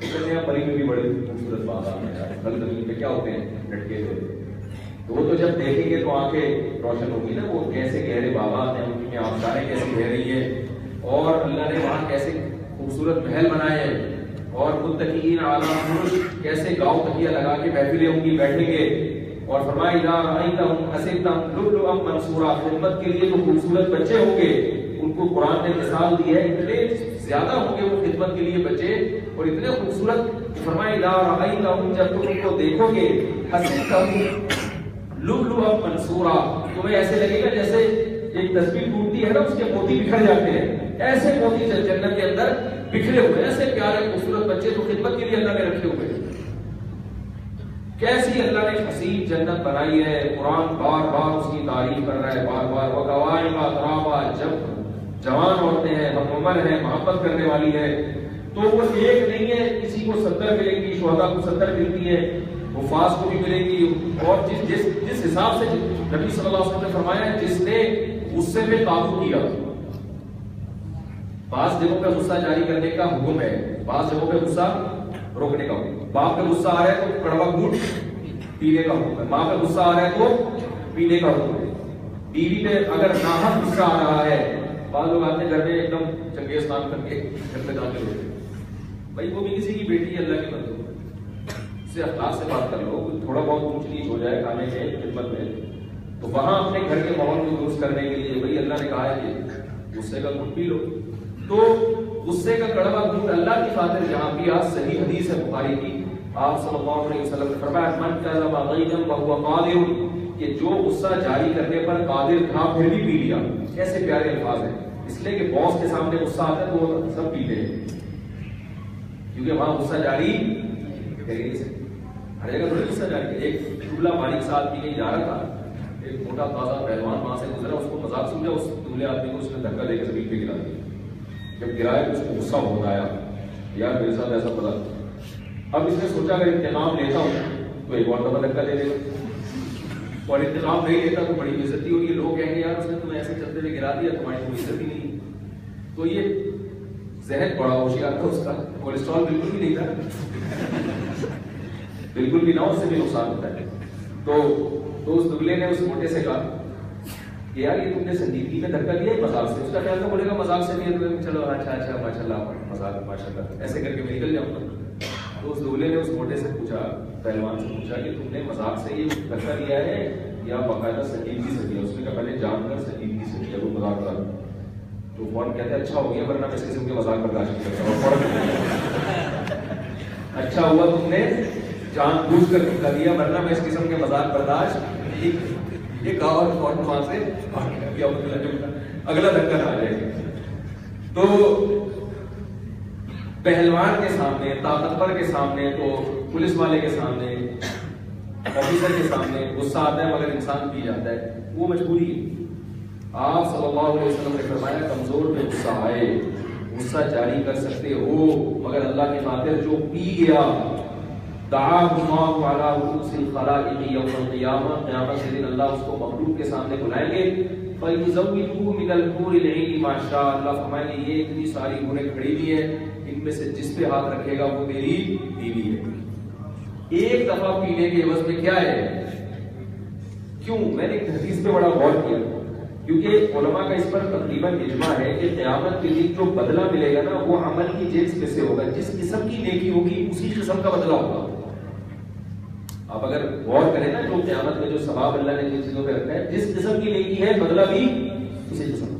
کہتے ہیں پری میں بھی بڑے خوبصورت باغات ہیں, پھل زمین پہ کیا ہوتے ہیں لٹکے ہوئے. تو وہ تو جب دیکھیں گے تو آنکھیں روشن ہوگی نا, وہ کیسے گہرے باغات ہیں, ان کی آبشاریں کیسی بہ رہی ہیں, اور اللہ نے وہاں کیسے خوبصورت محل بنائے ہیں, اور متکئین علی فرش, کیسے گاؤں تکیہ لگا کے محفلیں ہوں گی, بیٹھیں گے. اور فرمایا اذا رأیتہم حسبتہم لؤلؤا منثورا, خدمت کے لیے جو خوبصورت بچے ہوں گے ان کو قرآن نے مثال دی ہے, اتنے زیادہ ہوں گے وہ خدمت کے لیے بچے اور اتنے خوبصورت. فرمایا اذا رأیتہم, جب تم ان کو دیکھو گے, حسبتہم لؤلؤا منثورا, تمہیں ایسے لگے گا جیسے ایک تسبیح ٹوٹتی ہے نا, اس کے موتی بکھر جاتے ہیں, ایسے موتی جنت کے اندر بکھرے ہوئے, ایسے پیارے خوبصورت بچے جو خدمت کے لیے اللہ نے رکھے ہوئے. کیسی اللہ نے حسین جنت بنائی ہے, قرآن بار بار اس کی تعریف کر رہا ہے, بار بار. وَقَوَاعِبَ أَتْرَابًا, جب جوان عورتیں ہیں, ہم عمر ہیں, محبت کرنے والی ہے, تو وہ ایک نہیں ہے, کسی کو 70 ملیں گی, شہداء کو 70 ملتی ہے, حفاظ کو بھی ملے گی. اور جس حساب سے نبی صلی اللہ علیہ وسلم نے فرمایا ہے, جس نے غصے پہ قابو کیا. بعض جگہوں پہ غصہ جاری کرنے کا حکم ہے, بعض جگہوں پہ غصہ روکنے کا حکم. باپ پہ غصہ آ رہا ہے تو کڑوا گھونٹ پینے کا حکم ہے, ماں پہ غصہ آ رہا ہے تو پینے کا حکم ہے. بیوی پہ اگر ناحق غصہ آ رہا ہے, بعض لوگ آتے ہیں گھر میں ایک دم چنگیز خان کر کے گھر میں داخل ہوتے ہیں, بھائی وہ بھی کسی کی بیٹی ہے, اللہ کی بندو, اس سے اخلاق سے بات کر لو. تھوڑا بہت اونچ نیچ ہو جائے کھانے میں, خدمت میں, تو وہاں اپنے گھر کے ماحول کو درست کرنے کے لیے بھائی اللہ نے کہا ہے کہ غصے کا گھونٹ پی لو. تو غصے کا کڑوا گھونٹ اللہ کی خاطر جہاں پیا, صحیح حدیث ہے بخاری کی, آپ صلی اللہ علیہ وسلم نے فرمایا من کذب غیظا وهو قادر, کہ جو غصہ جاری کرنے پر قادر تھا پھر بھی پی لیا. کیسے پیارے الفاظ ہیں, اس لیے کہ باس کے سامنے غصہ آتا ہے تو وہ سب پیتے ہیں, کیونکہ وہاں غصہ جاری کر نہیں سکتے. ہر جگہ تھوڑی غصہ جاری. ایک دبلا باریک ساتھ پی کے جا رہا تھا, ایک موٹا تازہ پہلوان وہاں سے گزرا, اس کو مذاق سمجھا, اس دبلے آدمی کو اس نے دھکا دے کے زمین پہ گرا دیا. جب گرایا تو اس کو غصہ بہت آیا, یار میرے ساتھ ایسا پڑا. اب اس نے سوچا اگر انتقام لیتا ہوں تو ایک اور دفعہ دھکا دے دے گا, اور انتقام نہیں لیتا تو بڑی بےزتی ہوگی. لوگ کہیں گے یار اس نے تمہیں ایسے چلتے ہوئے گرا دیا, تمہاری کوئی عزت ہی نہیں. تو یہ ذہن بڑا ہوشیار تھا اس کا, کولیسٹرول بالکل بھی نہیں تھا, بالکل بھی نہ, اس سے بھی نقصان ہوتا ہے. تو اس دبلے نے اس موٹے سے کہا کہ یار یہ تم نے سنجیدگی میں دھکا دیا مذاق سے. اس کا خیال تھا بولے گا مذاق سے نہیں, چلو اچھا اچھا ماشاء اللہ مذاق ماشاء اللہ ایسے کر کے میں نکل جاؤں گا. تو اس دبلے نے اس موٹے سے پوچھا, پہلوان سے پوچھا کہ تم نے مذاق سے یہ دھکا دیا ہے یا باقاعدہ سنجیدگی سے دیا؟ اس نے کہا پہلے جان کر سنجیدگی سے دیا, وہ مذاق کر. تو فوراً کہتے ہیں اچھا ہو گیا, ورنہ میں اس قسم کے مذاق برداشت نہیں کرتا ہوں. اچھا ہوا تم نے
جان بوجھ کر دھکا دیا، ورنہ میں اس قسم کے مذاق برداشت یہ کہا اور فوراً وہاں سے بھاگ گیا، اگلا دھکا نہ آ جائے گا۔ تو پہلوان کے سامنے، طاقتور کے سامنے، تو پولیس والے کے سامنے، آفیسر کے سامنے غصہ آتا ہے مگر انسان پی جاتا ہے، وہ مجبوری ہے۔ آپ صلی اللہ علیہ وسلم نے فرمایا کمزور میں غصہ آئے، غصہ جاری کر سکتے ہو مگر اللہ کی خاطر جو پی گیا دعاہ اللہ علی رؤوس الخلائق یوم القیامہ، قیامت کے دن اللہ اس کو مخلوق کے سامنے بلائیں گے، فَيُزَوِّجُهُ مِنَ الْحُورِ الْعِينِ مَا شَاءَ، اللہ فرمائیں گے یہ اتنی ساری حوریں کھڑی ہوئی ہیں، ان میں سے جس پہ ہاتھ رکھے گا وہ میری بیوی ہے۔ ایک دفعہ پینے کے عوض میں کیا ہے؟ کیوں؟ میں نے ایک حدیث پہ بڑا غور کیا، کیونکہ علماء کا اس پر تقریباً اجماع ہے کہ قیامت کے دن جو بدلہ ملے گا نا وہ عمل کی جنس میں سے ہوگا، جس قسم کی نیکی ہوگی اسی قسم کا بدلہ ہوگا۔ آپ اگر غور کریں نا جو قیامت میں جو ثواب اللہ نے جن چیزوں پہ رکھا ہے، جس قسم کی نیکی ہے بدلہ بھی اسی قسم۔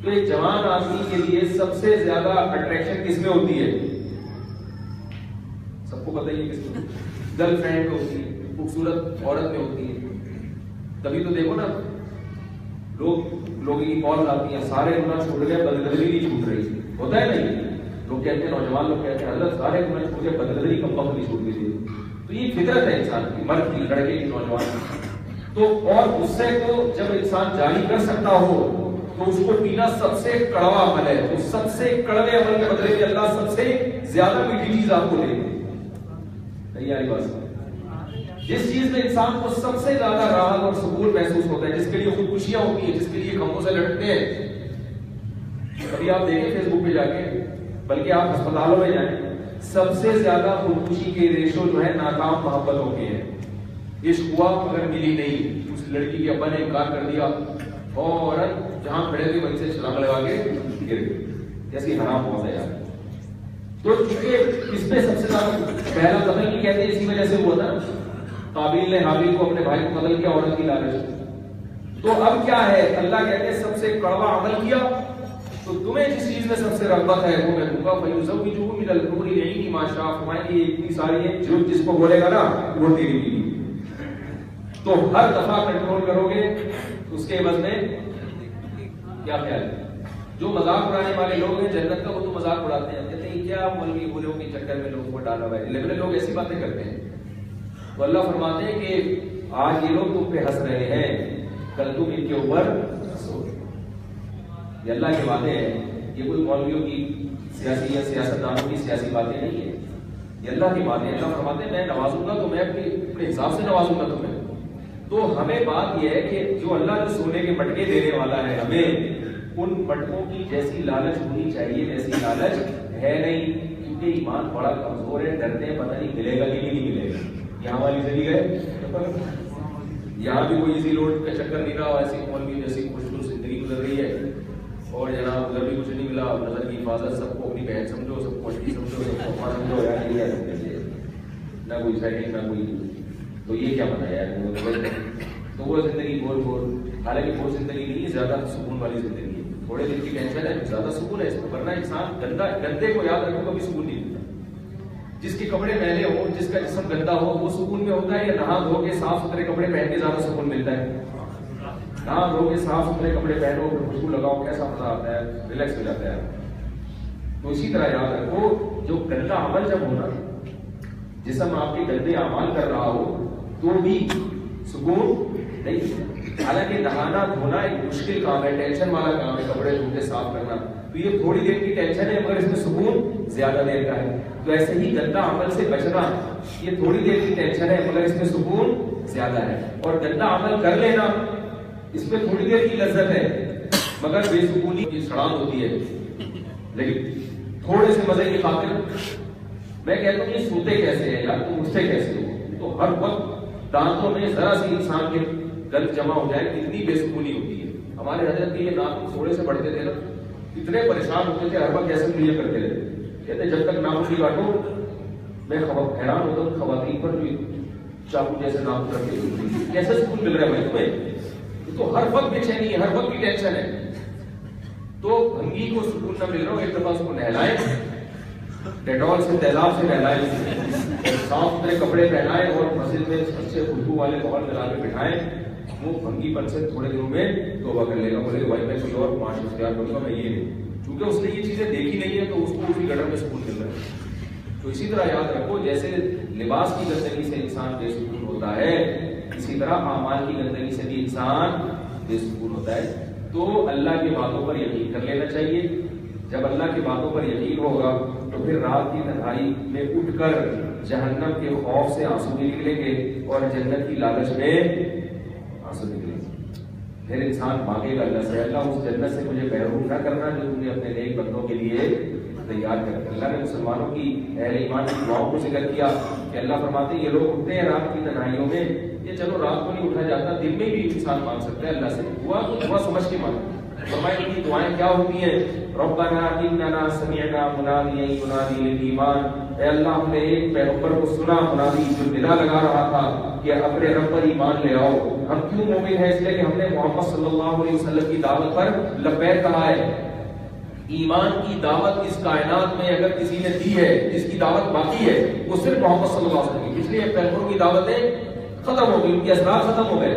تو ایک جوان آدمی کے لیے سب سے زیادہ اٹریکشن کس میں ہوتی ہے؟ سب کو پتہ ہی ہے کس میں، گرل فرینڈ میں ہوتی ہے، خوبصورت عورت میں ہوتی ہے۔ تبھی تو دیکھو نا لوگوں کی کال آتی ہیں سارے گناہ چھوٹ گئے بدنظری نہیں چھوٹ رہی، ہوتا ہے نہیں؟ لوگ کہتے ہیں، نوجوان لوگ کہتے ہیں حضرت سارے گناہ چھوٹ گئے بدنظری کم وقت نہیں چھوٹ گئی۔ تو یہ فطرت ہے انسان کی، مرد کی، لڑکے کی، نوجوان کی۔ تو اور غصے کو جب انسان جاری کر سکتا ہو تو اس کو پینا سب سے کڑوا عمل ہے، تو سب سے کڑوے عمل کے بدلے میں اللہ سب سے زیادہ میٹھی چیز آپ کو دے گا۔ نہیں آئی بات؟ جس چیز میں انسان کو سب سے زیادہ راحت اور سکون محسوس ہوتا ہے، جس کے لیے خودکشیاں ہوتی ہیں، جس کے لیے کھمبوں سے لڑکتے ہیں، کبھی آپ دیکھیں فیس بک پہ جا کے، بلکہ آپ ہسپتالوں میں جائیں، سب سے زیادہ خودکشی کے ریشو جو ہے ناکام محبتوں کے ہیں۔ عشق ہوا مگر ملی نہیں، اس لڑکی کے ابا نے انکار کر دیا، فوراً جہاں کھڑے تھے وہیں سے چھلانگ لگا کے گر گئے، جیسی حرام موت ہے یار۔ تو چونکہ اس پہ سب سے زیادہ پہلا قتل کی کہتے ہیں اسی وجہ سے ہوا تھا، قابیل نے حابیل کو اپنے بھائی کو قتل کیا عورت کی لالچ۔ تو اب کیا ہے؟ اللہ کہتے ہیں سب سے کڑوا عمل کیا تو تمہیں جس چیز میں سب سے رغبت ہے وہ میں دوں گا، فَيُزَوِّجُهُ مِنَ الْحُورِ الْعِينِ مَا شَاءَ، فرمائیں گے یہ اتنی ساری ہیں جو جس کو بولے گا نا وہ تیری بیوی۔ تو ہر دفعہ کنٹرول کرو گے تو اس کے عوض میں کیا خیال ہے؟ جو مذاق اڑانے والے لوگ ہیں جنت کا وہ تو مذاق اڑاتے ہیں، کہتے ہیں کیا مولوی بولوں کے چکر میں لوگوں کو ڈالا ہوا ہے، لیکن لوگ ایسی باتیں کرتے ہیں۔ تو اللہ فرماتے ہیں کہ آج یہ لوگ تم پہ ہنس رہے ہیں، کل تم ان کے اوپر ہنسو گے۔ یہ اللہ کی باتیں ہیں، یہ کوئی مولویوں کی سیاسی یا سیاستدانوں کی سیاسی باتیں نہیں ہیں، یہ اللہ کی باتیں ہیں۔ اللہ فرماتے ہیں میں نوازوں گا تو میں اپنے حساب سے نوازوں گا تمہیں۔ تو ہمیں بات یہ ہے کہ جو اللہ جو سونے کے مٹکے دینے والا ہے ہمیں ان مٹکوں کی جیسی لالچ ہونی چاہیے ویسی لالچ ہے نہیں، کیونکہ ایمان بڑا کمزور ہے، ڈرتے ہیں پتہ نہیں ملے گا کہ نہیں ملے گا۔ یہاں والی زندگی گئے یہاں بھی کوئی ایزی لوڈ کا چکر نہیں رہا، ایسی مولوی جیسی خوشبو زندگی گزر رہی ہے، اور جناب ادھر بھی کچھ نہیں ملا، نظر کی حفاظت، سب کو اپنی بہن سمجھو، سب کو اچھی سمجھو، سب کو اپنا سمجھو، یار یہ نہ کوئی سیٹنگ نہ کوئی، تو یہ کیا بنا یار؟ تو وہ زندگی گول گول، حالانکہ وہ زندگی نہیں ہے، زیادہ سکون والی زندگی ہے، تھوڑے دن کی ٹینشن ہے، زیادہ سکون ہے اس میں، ورنہ انسان گندے کو یاد رکھو کبھی سکون نہیں ملتا۔ جس کے کپڑے میلے ہو، جس کا جسم گندا ہو وہ سکون میں ہوتا ہے، یا نہا دھو کے صاف ستھرے کپڑے پہن کے زیادہ سکون ملتا ہے؟ نہا دھو کے صاف ستھرے کپڑے پہنو، پھر خوشبو لگاؤ، کیسا مزہ آتا ہے، ریلیکس ہو جاتا ہے۔ تو اسی طرح یاد رکھو جو گندا عمل جب ہونا، جسم آپ کے گندے اعمال کر رہا ہو تو بھی سکون نہیں۔ حالانکہ نہانا دھونا ایک مشکل کام ہے، ٹینشن والا کام ہے، کپڑے دھو کے صاف کرنا، تو یہ تھوڑی دیر کی ٹینشن ہے مگر اس میں سکون زیادہ دیر کا ہے۔ تو ایسے ہی گندا عمل سے بچنا، یہ تھوڑی دیر کی ٹینشن ہے مگر اس میں سکون زیادہ ہے، اور گندا عمل کر لینا اس میں تھوڑی دیر کی لذت ہے مگر بے سکونی کی سڑان ہوتی ہے۔ لیکن تھوڑے سے مزے کی خاطر میں کہتا ہوں یہ سوتے کیسے ہیں یار، تم اٹھتے کیسے ہو؟ تو ہر وقت دانتوں میں ذرا سی انسان کے گند جمع ہو جائے کتنی بے سکونی ہوتی ہے۔ ہمارے حضرت کے یہ ناخن تھوڑے سے بڑھتے تھے نا، اتنے پریشان ہوتے تھے، ہر وقت کیسے کلیئر کرتے رہتے، کہتے جب تک ناخن نہیں کاٹو میں حیران ہوتا ہوں خواتین پر جو چاقو جیسے ناخن رکھتے ہوئے کیسے سکون مل رہا ہے بھائی تمہیں؟ تو ہر وقت بے چینی ہے، ہر وقت کی ٹینشن ہے۔ تو بھنگی کو سکون نہ مل رہا ہو، ایک دفعہ اس کو نہلائیں، ڈیٹول سے تیزاب سے نہلائیں، صاف ستھرے کپڑے پہنائے اور مسجد میں اچھے خوشبو والے ماحول میں لا کے بٹھائیں، وہ بھنگی پن سے تھوڑے دنوں میں توبہ کر لے گا، بولے بھائی میں کوئی اور معاشی اختیار کروں گا، میں یہ نہیں، کیونکہ اس نے یہ چیزیں دیکھی نہیں ہے تو اس کو اسی گڑر میں سکون مل رہا ہے۔ تو اسی طرح یاد رکھو، جیسے لباس کی گندگی سے انسان بے سکون ہوتا ہے، اسی طرح اعمال کی گندگی سے بھی انسان بے سکون ہوتا ہے۔ تو اللہ کی باتوں پر یقین کر لینا چاہیے۔ جب اللہ کی باتوں پر یقین ہوگا تو پھر رات کی تنہائی میں اٹھ کر جہنم کے خوف سے آنسو بھی نکلیں گے اور جنت کی لالچ میں آنسو نکلیں گے۔ پھر انسان مانگے گا اللہ سے، اللہ اس جنت سے مجھے محروم نہ کرنا جو تم نے اپنے نیک بندوں کے لیے تیار کر دیا۔ اللہ نے مسلمانوں کی، اہل ایمان کی دعاؤں کو ذکر کیا کہ اللہ فرماتے ہیں یہ لوگ اٹھتے ہیں رات کی تنہائیوں میں، یہ چلو رات کو نہیں اٹھا جاتا، دن میں بھی انسان مانگ سکتا ہے اللہ سے، دعا سمجھ کے مانگے۔ فرمایا ان کی دعائیں کیا ہوتی ہیں؟ ربنا اننا سمعنا منادیا ینادی للایمان، اے اللہ ہم نے ایک پیغمبر کو سنا منادی جو ندا لگا رہا تھا کہ اپنے رب پر ایمان لے آؤ۔ ہم کیوں مومن ہیں؟ اس لیے کہ ہم نے محمد صلی اللہ علیہ وسلم کی دعوت پر لبیک کہا ہے۔ ایمان کی دعوت اس کائنات میں اگر کسی نے دی ہے، جس کی دعوت باقی ہے، وہ صرف محمد صلی اللہ علیہ وسلم کی، اس لیے پیغمبروں کی دعوتیں ختم ہو گئی، ان کے اثرات ختم ہو گئے۔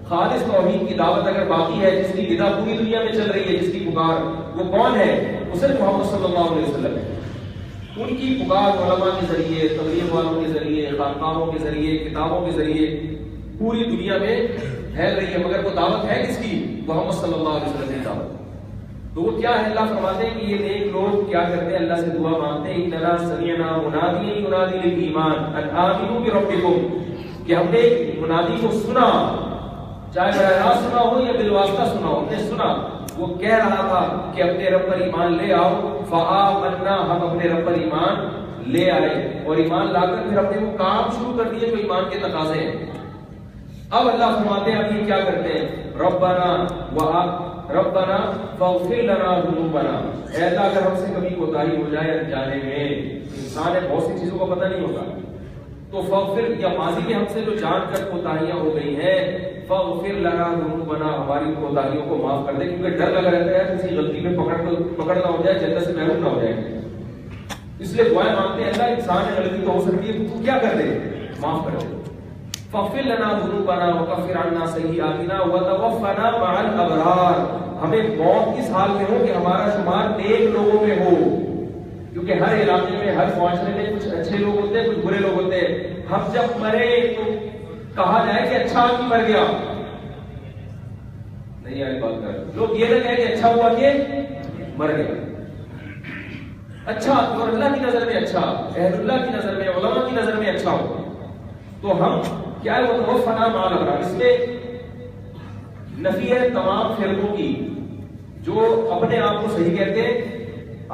خالص توحید کی دعوت اگر باقی ہے، جس کی ندا پوری دنیا میں چل رہی ہے، جس کی پکار، وہ کون ہے؟ وہ صرف محمد صلی اللہ علیہ وسلم ہے۔ ان کی پکار علماء کے ذریعے، تبلیغ والوں کے ذریعے، خانقاہوں کے ذریعے، کتابوں کے ذریعے پوری دنیا میں پھیل رہی ہے، مگر وہ دعوت ہے کس کی؟ محمد صلی اللہ علیہ وسلم کی دعوت۔ تو وہ کیا ہے؟ اللہ فرماتے ہیں کہ یہ نیک لوگ کیا کرتے ہیں؟ اللہ سے دعا مانگتے ہیں اننا سمعنا منادیا ینادی للایمان ان آمنوا بربکم، کہ ہم نے ایک منادی کو سنا، چاہے براہ راست سنا ہو یا بالواسطہ سنا ہو، ہم نے سنا، وہ کہہ رہا تھا کہ اپنے رب پر ایمان لے آؤ، فآمنا، ہم اپنے رب پر ایمان لے آئے، اور ایمان لا کر پھر ہم نے وہ کام شروع کر دیے جو ایمان کے تقاضے ہیں۔ اب اللہ فرماتے ہیں اب یہ کیا کرتے ہیں؟ ربنا فاغفر لنا ذنوبنا، اے اللہ اگر ہم سے کبھی کوتاہی ہو جائے انجانے میں، انسان ہے بہت سی چیزوں کا پتہ نہیں ہوتا، تو فاغفر، یا ماضی میں ہم سے جو جان کر کوتاہیاں ہو گئی ہیں، فاغفر لنا ذنوبنا، ہماری کوتاہیوں کو معاف کر دے، کیونکہ ڈر لگا رہتا ہے کسی غلطی میں پکڑ نہ ہو جائے، جنت سے محروم نہ ہو جائے، اس لیے دعائیں مانگتے ہیں اللہ انسان ہے غلطی تو ہو سکتی ہے، تو کیا کر دے؟ معاف کر دے۔ فاغفر لنا ذنوبنا وکفر عنا سیئاتنا وتوفنا مع الابرار، ہمیں موت اس حال میں ہو کہ ہمارا شمار نیک لوگوں میں ہو، کیونکہ ہر علاقے میں، ہر معاشرے میں کچھ اچھے لوگ ہوتے ہیں، کچھ برے لوگ ہوتے ہیں۔ ہم جب مرے تو کہا جائے کہ اچھا آدمی مر گیا، نہیں یار بات کر، لوگ یہ نہ کہیں کہ اچھا ہوا کہ مر گیا، اچھا اور اللہ کی نظر میں اچھا، اہل اللہ کی نظر میں، علماء کی نظر میں اچھا ہو، تو ہم کیا ہے وہ توفنا مع الابرار، اس میں نفی ہے تمام فرقوں کی جو اپنے آپ کو صحیح کہتے ہیں۔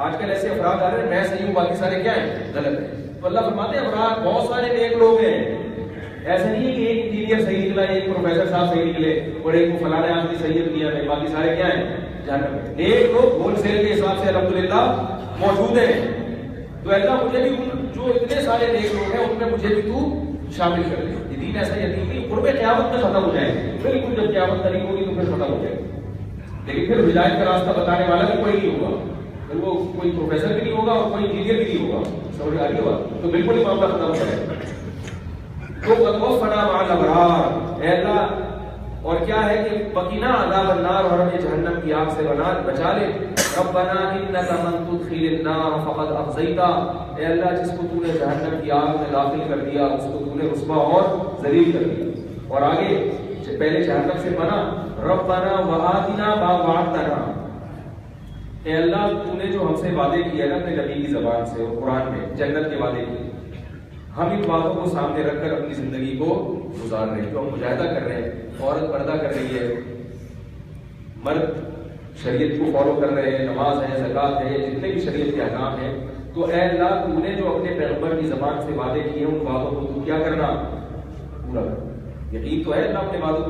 آج کل ایسے افراد آ رہے ہیں میں صحیح ہوں باقی سارے کیا ہیں؟ غلط ہیں۔ تو اللہ فرماتے ہیں افراد بہت سارے نیک لوگ ہیں، ایسا نہیں ہے کہ ایک انجینئر صحیح نکلا، ایک پروفیسر صاحب صحیح نکلے اور ایک کو فلانے آدمی صحیح ہے دنیا میں، باقی سارے کیا ہیں؟ جہنم میں۔ نیک لوگ ہول سیل کے حساب سے الحمدللہ موجود ہیں، تو اللہ مجھے بھی جو اتنے سارے نیک لوگ ہیں ان میں مجھے بھی تو شامل کر دے۔ یہ دین ایسا یقین نہیں قرب قیامت میں ختم ہو جائے گا، بالکل جب قیامت قریب ہوگی تو پھر ختم ہو جائے گا، لیکن پھر ہدایت کا راستہ بتانے والا بھی کوئی نہیں ہوگا، پھر وہ کوئی پروفیسر بھی نہیں ہوگا اور کوئی انجینئر بھی نہیں ہوگا، سمجھ آ رہی ہوگا، تو بالکل ہی معاملہ ختم ہو جائے گا۔ تو وتوفنا مع الابرار، اے اللہ، اور کیا ہے کہ بقینا عذاب النار، اور ہمیں جہنم کی آگ سے بچا لے۔ ربنا انک من تدخل النار فقد اخزیتا، اے اللہ جس کو تو نے جہنم کی آگ میں داخل کر دیا اس کو تو نے رسوا اور ذلیل کر دیا۔ اور آگے پہلے جہنم سے بنا، ربنا وآتنا ما وعدتنا، اے اللہ تو نے جو ہم سے وعدے کیے نا اپنے نبی کی زبان سے اور قرآن میں جنت کے وعدے کیے، ہم ان باتوں کو سامنے رکھ کر اپنی زندگی کو گزار رہے ہیں، جو ہم مجاہدہ کر رہے ہیں، عورت پردہ کر رہی ہے، مرد شریعت کو فالو کر رہے ہیں، نماز ہے، زکوٰۃ ہے، جتنے بھی شریعت کے احکام ہیں، تو اے اللہ تو نے جو اپنے پیغمبر کی زبان سے وعدے کیے ان وعدوں کو تو کیا کرنا؟ پورا کرنا۔ یقین تو ہے اللہ اپنے وعدوں کو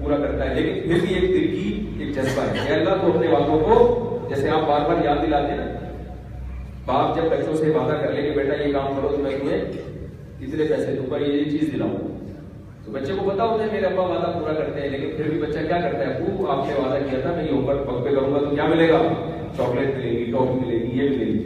پورا کرتا ہے، لیکن پھر بھی ایک دل کی ایک جذبہ ہے، اے اللہ تو اپنے وعدوں کو، جیسے آپ بار بار یاد دلاتے ہیں نا، باپ جب بچوں سے وعدہ کر لے کہ بیٹا یہ کام کرو تو میں تمہیں اتنے پیسے دوں گا، یہ چیز دلاؤں، تو بچے کو پتا ہوتا ہے میرے ابا وعدہ پورا کرتے ہیں، لیکن پھر بھی بچہ کیا کرتا ہے؟ ابو آپ نے وعدہ کیا تھا میں یہ ہوم ورک وقت پہ کروں گا تو کیا ملے گا؟ چاکلیٹ ملے گی، ٹافی ملے گی، یہ ملے گی۔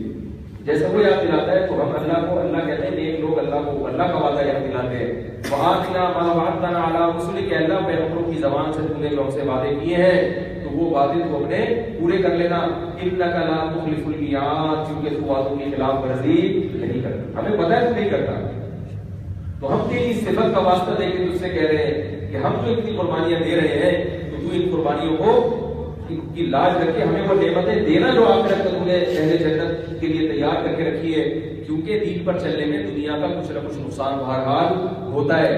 جیسے وہ یاد دلاتا ہے تو ہم اللہ کو، اللہ کہتے ہیں نیک لوگ اللہ کو اللہ کا وعدہ یاد دلاتے ہیں. وَآتِنَا مَا وَعَدتَّنَا عَلَىٰ رُسُلِكَ، اللہ پیغمبروں کی زبان سے تم نے جو ہم سے وعدے کیے ہیں تو وہ وعدے تو اپنے پورے کر لینا. إِنَّكَ لَا تُخْلِفُ الْمِيعَادَ، کیونکہ تو وعدوں کی خلاف ورزی نہیں کرتا. ہمیں پتہ ہے تو نہیں کرتا، تو ہم تیری صفت کا واسطہ دے کے تجھ سے کہہ رہے ہیں کہ ہم جو اتنی قربانیاں دے رہے ہیں تو ان قربانیوں کو کی لاج رکھے، ہمیں وہ نعمتیں دینا جو آخرت میں تم نے اہل جنت کے لیے تیار کر کے رکھی ہے. کیونکہ دین پر چلنے میں دنیا کا کچھ نہ کچھ نقصان بہرحال ہوتا ہے،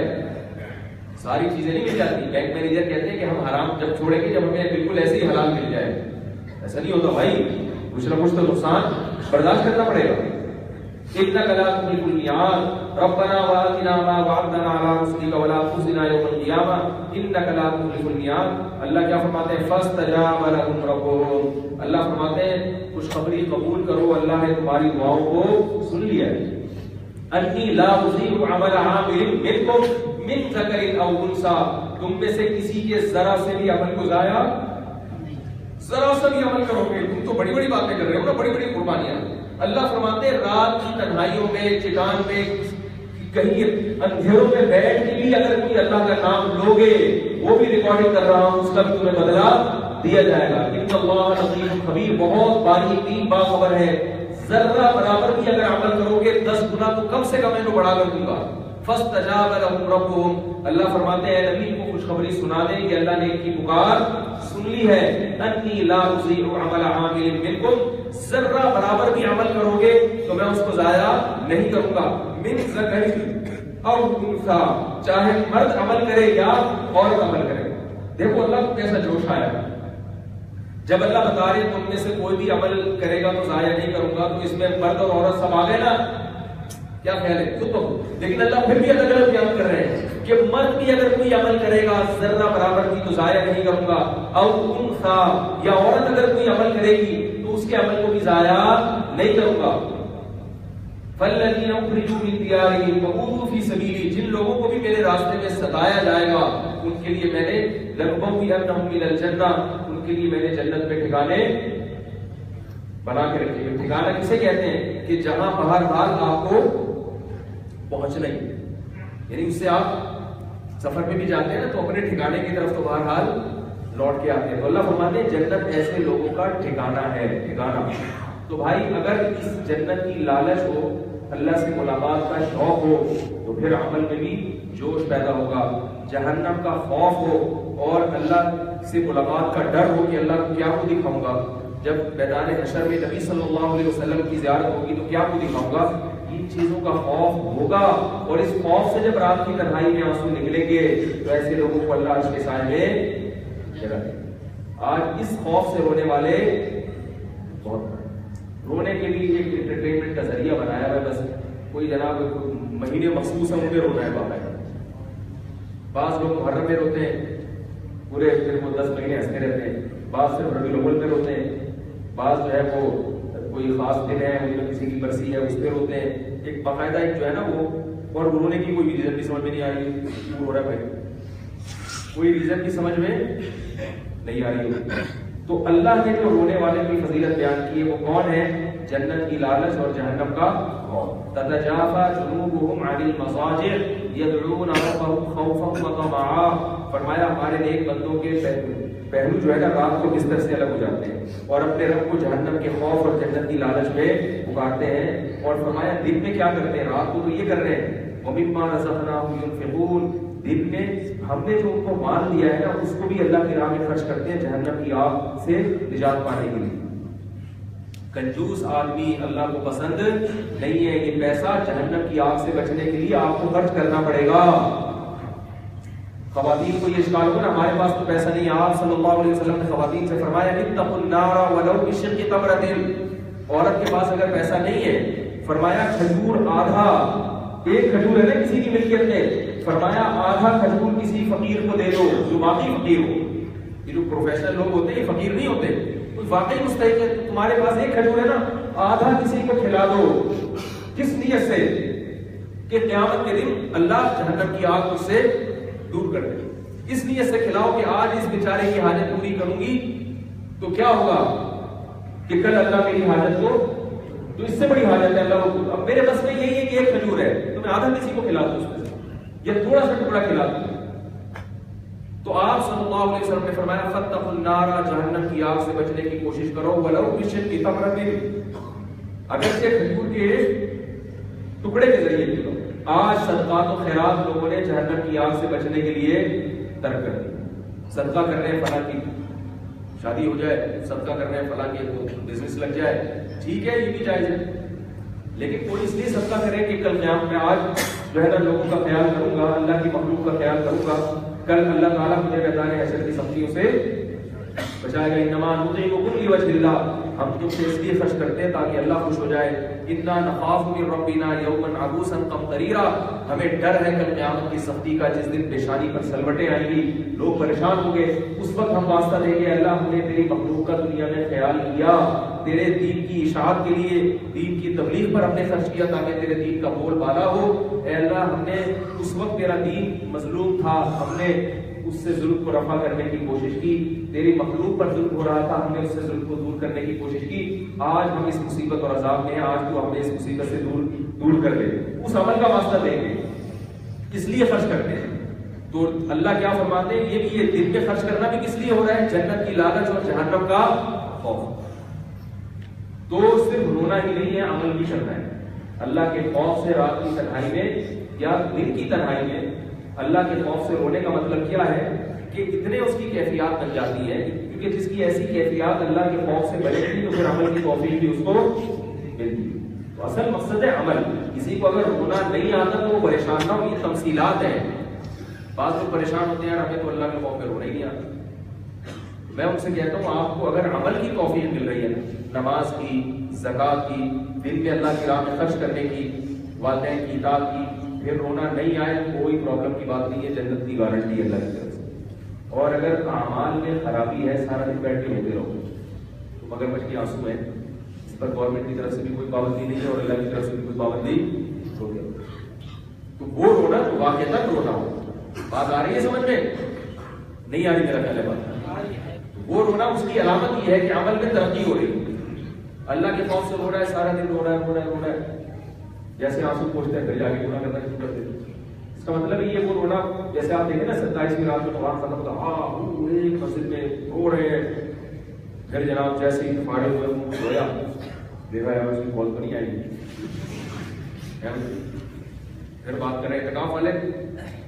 ساری چیزیں نہیں مل جاتی. بینک مینیجر کہتے ہیں کہ ہم حرام جب چھوڑیں گے جب ہمیں بالکل ایسے ہی حلال مل جائے، ایسا نہیں ہوتا بھائی، کچھ نہ کچھ تو نقصان برداشت کرنا پڑے گا. إِنَّكَ لَا تُخْلِفُ الْمِيعَادَ رَبَّنَا وَآتِنَا مَا وَعَدتَّنَا عَلَىٰ رُسُلِكَ وَلَا تُخْزِنَا يَوْمَ الْقِيَامَةِ إِنَّكَ لَا تُخْلِفُ الْمِيعَادَ. اللہ کیا فرماتے ہیں؟ فَاسْتَجَابَ لَهُمْ رَبُّهُمْ، اللہ فرماتے ہیں خوشخبری قبول کرو، اللہ نے تمہاری دعاؤں کو سن لیا ہے. أَنِّي لَا أُضِيعُ عَمَلَ عَامِلٍ مِّنكُم مِّن ذَكَرٍ أَوْ أُنثَىٰ، تم میں سے کسی کے ذرا سے بھی عمل کو ضائع، ذرا سے بھی عمل کرو گے. تم تو بڑی بڑی باتیں کر رہے ہو نا، بڑی بڑی قربانیاں. اللہ فرماتے ہیں رات کی تنہائیوں میں، چٹان میں، کہیں اندھیروں میں بیٹھ کے بھی اگر کوئی اللہ کا نام لوگے، وہ بھی ریکارڈنگ کر رہا ہوں، اس کا بھی تمہیں بدلہ دیا جائے گا. ان اللہ لطیف خبیر، بہت باریک باخبر ہے. ذرہ برابر بھی اگر عمل کرو گے 10 گنا تو کم سے کم میں بڑھا کر دوں گا. فاستجاب لهم ربهم، اللہ فرماتے ہیں نبی کو خوشخبری سنا دیں کہ اللہ نے ان کی پکار سن لی ہے. انی لا اضيع عمل عامل منکم، ذرہ برابر بھی عمل کرو گے تو میں اس کو ضائع نہیں کروں گا. من ذکر او انثى، چاہے مرد عمل کرے یا عورت عمل کرے. دیکھو اللہ کو کیسا جوش آیا جب اللہ بتا رہے تم میں سے کوئی بھی عمل کرے گا تو ضائع نہیں کروں گا، تو اس میں مرد اور عورت سب آ گئے نا. کیا خیال ہے خود تو، لیکن اللہ پھر بھی الگ الگ بیان کر رہے ہیں کہ مرد بھی اگر کوئی عمل کرے گا ذرہ برابر بھی تو ضائع نہیں کروں گا. او انثى، یا عورت اگر کوئی عمل کرے گی تو اس کے عمل کو بھی ضائع نہیں کروں گا. فالذین اخرجوا من دیارہم وأوذوا فی سبیلی، جن لوگوں کو بھی میرے راستے میں ستایا جائے گا ان کے لیے میں نے لنبوئنہم من الجنہ، ان کے لیے میں نے جنت میں ٹھکانے بنا کے رکھے ہیں. ٹھکانہ کسے کہتے ہیں؟ کہ جہاں بہرحال آپ کو پہنچنا ہی، یعنی اس سے آپ سفر میں بھی جاتے ہیں نا تو اپنے ٹھکانے کی طرف تو بہرحال لوٹ کے آتے ہیں. تو اللہ فرماتے ہیں جنت ایسے لوگوں کا ٹھکانہ ہے. ٹھکانہ تو بھائی اگر اس جنت کی لالچ ہو، اللہ سے ملاقات کا شوق ہو تو پھر عمل میں بھی جوش پیدا ہوگا. جہنم کا خوف ہو اور اللہ سے ملاقات کا ڈر ہو کہ اللہ کو کیا کو دکھاؤں گا. جب میدان حشر میں نبی صلی اللہ علیہ وسلم کی زیارت ہوگی تو کیا کو دکھاؤں گا، ان چیزوں کا خوف ہوگا. اور اس خوف سے جب رات کی تنہائی میں آنسو نکلیں گے تو ایسے لوگوں کو اللہ اس کے سائے میں جگہ دے. آج اس خوف سے رونے والے بہت، رونے کے لیے ایک انٹرٹینمنٹ کا ذریعہ بنایا ہے بس. کوئی جناب مہینے مخصوص ہیں ان میں رونا ہے باقاعدہ. بعض لوگ محرم میں روتے ہیں، پورے پھر وہ 10 مہینے ہنستے رہتے ہیں. بعض صرف ربیع الاول میں روتے ہیں. بعض جو ہے وہ کوئی خاص دن ہے ان میں کسی کی برسی ہے اس پہ روتے ہیں. ایک باقاعدہ ایک جو ہے نا وہ، اور رونے کی کوئی ریزن بھی سمجھ میں نہیں آ رہی کیوں رو رہا ہے بھائی، کوئی ریزن بھی سمجھ میں نہیں آ رہی. تو اللہ نے جو رونے والے کی فضیلت بیان کی ہے وہ کون ہے؟ جنت کی لالچ اور جہنم کا خوف. تتجافى جنوبهم عن المضاجع يدعون ربهم خوفا وطمعا، فرمایا ہمارے نیک بندوں کے پہلو جو ہے نا رات کو بستر سے الگ ہو جاتے ہیں اور اپنے رب کو جہنم کے خوف اور جنت کی لالچ میں پکارتے ہیں. اور فرمایا دن میں کیا کرتے ہیں؟ رات کو تو یہ کر رہے ہیں وَمِمَّا رَزَقْنَاهُمْ يُنْفِقُونَ، دن میں ہم نے جو ان کو مال دیا ہے نا اس کو بھی اللہ کی راہ میں خرچ کرتے ہیں جہنم کی آگ سے نجات پانے کے لیے. کنجوس آدمی اللہ کو پسند نہیں ہے. یہ پیسہ جہنم کی آگ سے بچنے کے لیے آپ کو خرچ کرنا پڑے گا. خواتین کو یہ اشکال ہوگا نا ہمارے پاس تو پیسہ نہیں ہے. آپ صلی اللہ علیہ وسلم نے خواتین سے فرمایا اتقوا النار ولو بشق تمرۃ، عورت کے پاس اگر پیسہ نہیں ہے فرمایا کھجور آدھا، ایک کھجور ہے نا کسی کی ملکیت میں، فرمایا آدھا کھجور کسی فقیر کو دے دو جو واقعی فقیر ہو. یہ جو پروفیشنل لوگ ہوتے ہیں یہ فقیر نہیں ہوتے، واقعی مستحق ہے. تمہارے پاس ایک کھجور ہے نا آدھا کسی کو کھلا دو. کس نیت سے؟ کہ قیامت کے دن اللہ جہنم کی آگ اس سے دور کر دے. اس نیت سے کھلاؤ کہ آج اس بیچارے کی حاجت پوری کروں گی تو کیا ہوگا کہ کل اللہ میری حاجت کو تو اس سے بڑی حاجت ہے اللہ کو. اب میرے بس میں یہی ہے کہ ایک کھجور ہے تو میں آدھا کسی کو کھلا دوں اس میں سے, یا تھوڑا سا ٹکڑا کھلا دوں. تو آپ صلی اللہ علیہ وسلم نے فرمایا فاتقوا النار, جہنم کی آگ سے بچنے کی کوشش کرو, ولو بشق تمرۃ, اگرچہ کھجور کے ٹکڑے کے ذریعے کھلو. آج صدقات و خیرات لوگوں نے جہنم کی آگ سے بچنے کے لیے ترک کر دیا. صدقہ کر رہے ہیں فلاں کی شادی ہو جائے, صدقہ کر رہے ہیں فلاں کی بزنس لگ جائے, ٹھیک ہے یہ بھی جائز ہے, لیکن کوئی اس لیے صدقہ کرے کہ کل قیامت میں آج جو ہے نا لوگوں کا خیال کروں گا, اللہ کی مخلوق کا خیال کروں گا, کل اللہ تعالیٰ مجھے میدان حشر کی سختیوں سے بچائے گا. انما نطعمکم لوجه اللہ, ہم تم سے اس لیے خرچ کرتے ہیں تاکہ اللہ خوش ہو جائے. انا نخاف من ربنا یوما عبوسا قمطریرا, ہمیں ڈر ہے کل قیامت کی سختی کا, جس دن پیشانی پر سلوٹیں آئیں گی, لوگ پریشان ہوں گے. اس وقت ہم واسطہ دیں گے اللہ ہم نے تیری مخلوق کا دنیا میں خیال کیا, تیرے دین کی اشاعت کے لیے, دین کی تبلیغ پر ہم نے خرچ کیا تاکہ تیرے دین کا بول بالا ہو. اے اللہ ہم نے اس وقت تیرا دین مظلوم تھا, ہم نے اس سے ظلم کو رفع کرنے کی کوشش کی, تیری مخلوق پر ظلم ہو رہا تھا, ہم نے اس سے ظلم کو دور کرنے کی کوشش کی. آج ہم اس مصیبت اور عذاب میں ہیں, آج تو ہمیں اس مصیبت سے دور کر دے. اس عمل کا واسطہ دیں گے, اس لیے خرچ کرتے ہیں. تو اللہ کیا فرماتے ہیں, یہ بھی یہ دل میں خرچ کرنا بھی کس لیے ہو رہا ہے, جنت کی لالچ اور جہنم کا خوف. تو صرف رونا ہی نہیں ہے, عمل بھی کرنا ہے. اللہ کے خوف سے رات کی تنہائی میں یا دن کی تنہائی میں اللہ کے خوف سے رونے کا مطلب کیا ہے کہ اتنے اس کی کیفیات بن جاتی ہے, کیونکہ جس کی ایسی کیفیات اللہ کے خوف سے بنے گی تو پھر عمل کی توفیق بھی اس کو ملتی. تو اصل مقصد ہے عمل. کسی کو اگر رونا نہیں آتا تو وہ پریشان نہ ہو, یہ تمثیلات ہیں. بعض لوگ پریشان ہوتے ہیں ہمیں تو اللہ کے خوف میں رونا ہی نہیں آتا. میں ان سے کہتا ہوں آپ کو اگر عمل کی توفیق مل رہی ہے, نماز کی, زکات کی, دن میں اللہ کی راہ میں خرچ کرنے کی, والدین کی اطاعت کی, پھر رونا نہیں آئے, کوئی پرابلم کی بات نہیں ہے, جنت کی گارنٹی ہے اللہ کی طرف سے. اور اگر اعمال میں خرابی ہے, سارا دن بیٹھ کے ہوتے رہو تو مگر بچ کے آنسو ہے, اس پر گورنمنٹ کی طرف سے بھی کوئی پابندی نہیں ہے اور اللہ کی طرف سے بھی کوئی پابندی ہو گیا. تو وہ رونا تو واقع تک رونا ہو. بات آ رہی ہے سمجھ میں, نہیں آ رہی میرا خیال ہے بات. وہ رونا اس کی علامت یہ ہے کہ عمل میں ترقی ہو رہی ہے. اللہ کے خوف سے رو رہا ہے, سارا دن رو رہا ہے, جیسے آنسو پوچھتے ہیں پھر جا کے گناہ کرنا شروع کر دیتے. اس کا مطلب یہ وہ رونا, جیسے آپ دیکھیں نا 27ویں رات میں قرآن ختم ہوتا, ایک مسجد میں رو رہے ہیں, پھر جناب جیسے ہی فارغ ہوئے منہ رویا, دیکھا یار اس کی کال تو نہیں آئی. پھر بات کریں اعتکاف والے,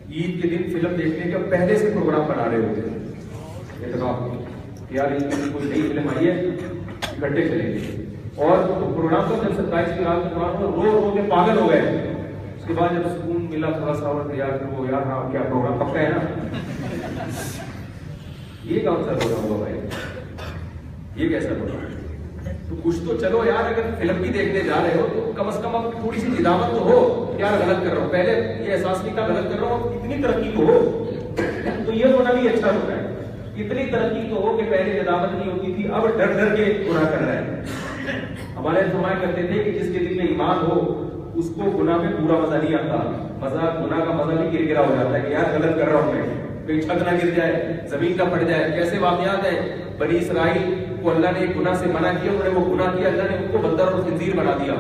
عید کے دن فلم دیکھنے کے پہلے سے پروگرام بنا رہے ہوتے ہیں اعتکاف کہ یار عید کے دن کوئی نئی فلم آئی ہے, اکٹھے چلیں گے. اور پروگرام تو جب 27ویں رات میں رو کے پاگل ہو گئے. اس کے بعد جب سکون ملا تھوڑا سا اور یار وہ یار ہاں کیا پروگرام پکا ہے نا, یہ کون سا پروگرام ہوگا بھائی, یہ کیسا پروگرام. تو کچھ تو چلو یار, اگر فلم بھی دیکھنے جا رہے ہو تو کم از کم اب تھوڑی سی ندامت تو ہو, یار غلط کر رہا ہوں, پہلے یہ احساس نہیں تھا غلط کر رہا ہوں, اتنی ترقی تو ہو. تو یہ ہونا بھی اچھا ہوتا ہے, اتنی ترقی تو ہو کہ پہلے ندامت نہیں ہوتی تھی, اب ڈر ڈر کے گناہ کر رہا ہے. ہمارے فرمایا کرتے تھے کہ جس کے دل میں ایمان ہو اس کو گناہ میں پورا مزہ نہیں آتا, مزہ گناہ کا مزہ بھی گر گرا ہو جاتا ہے کہ یار غلط کر رہا ہوں میں, کہیں چھت نہ گر جائے, زمین نہ پھٹ جائے. کیسے واقعات ہیں, بنی اسرائیل کو اللہ نے ایک گناہ سے منع کیا, انہوں نے وہ گناہ کیا, اللہ نے ان کو بندر اور خنزیر بنا دیا.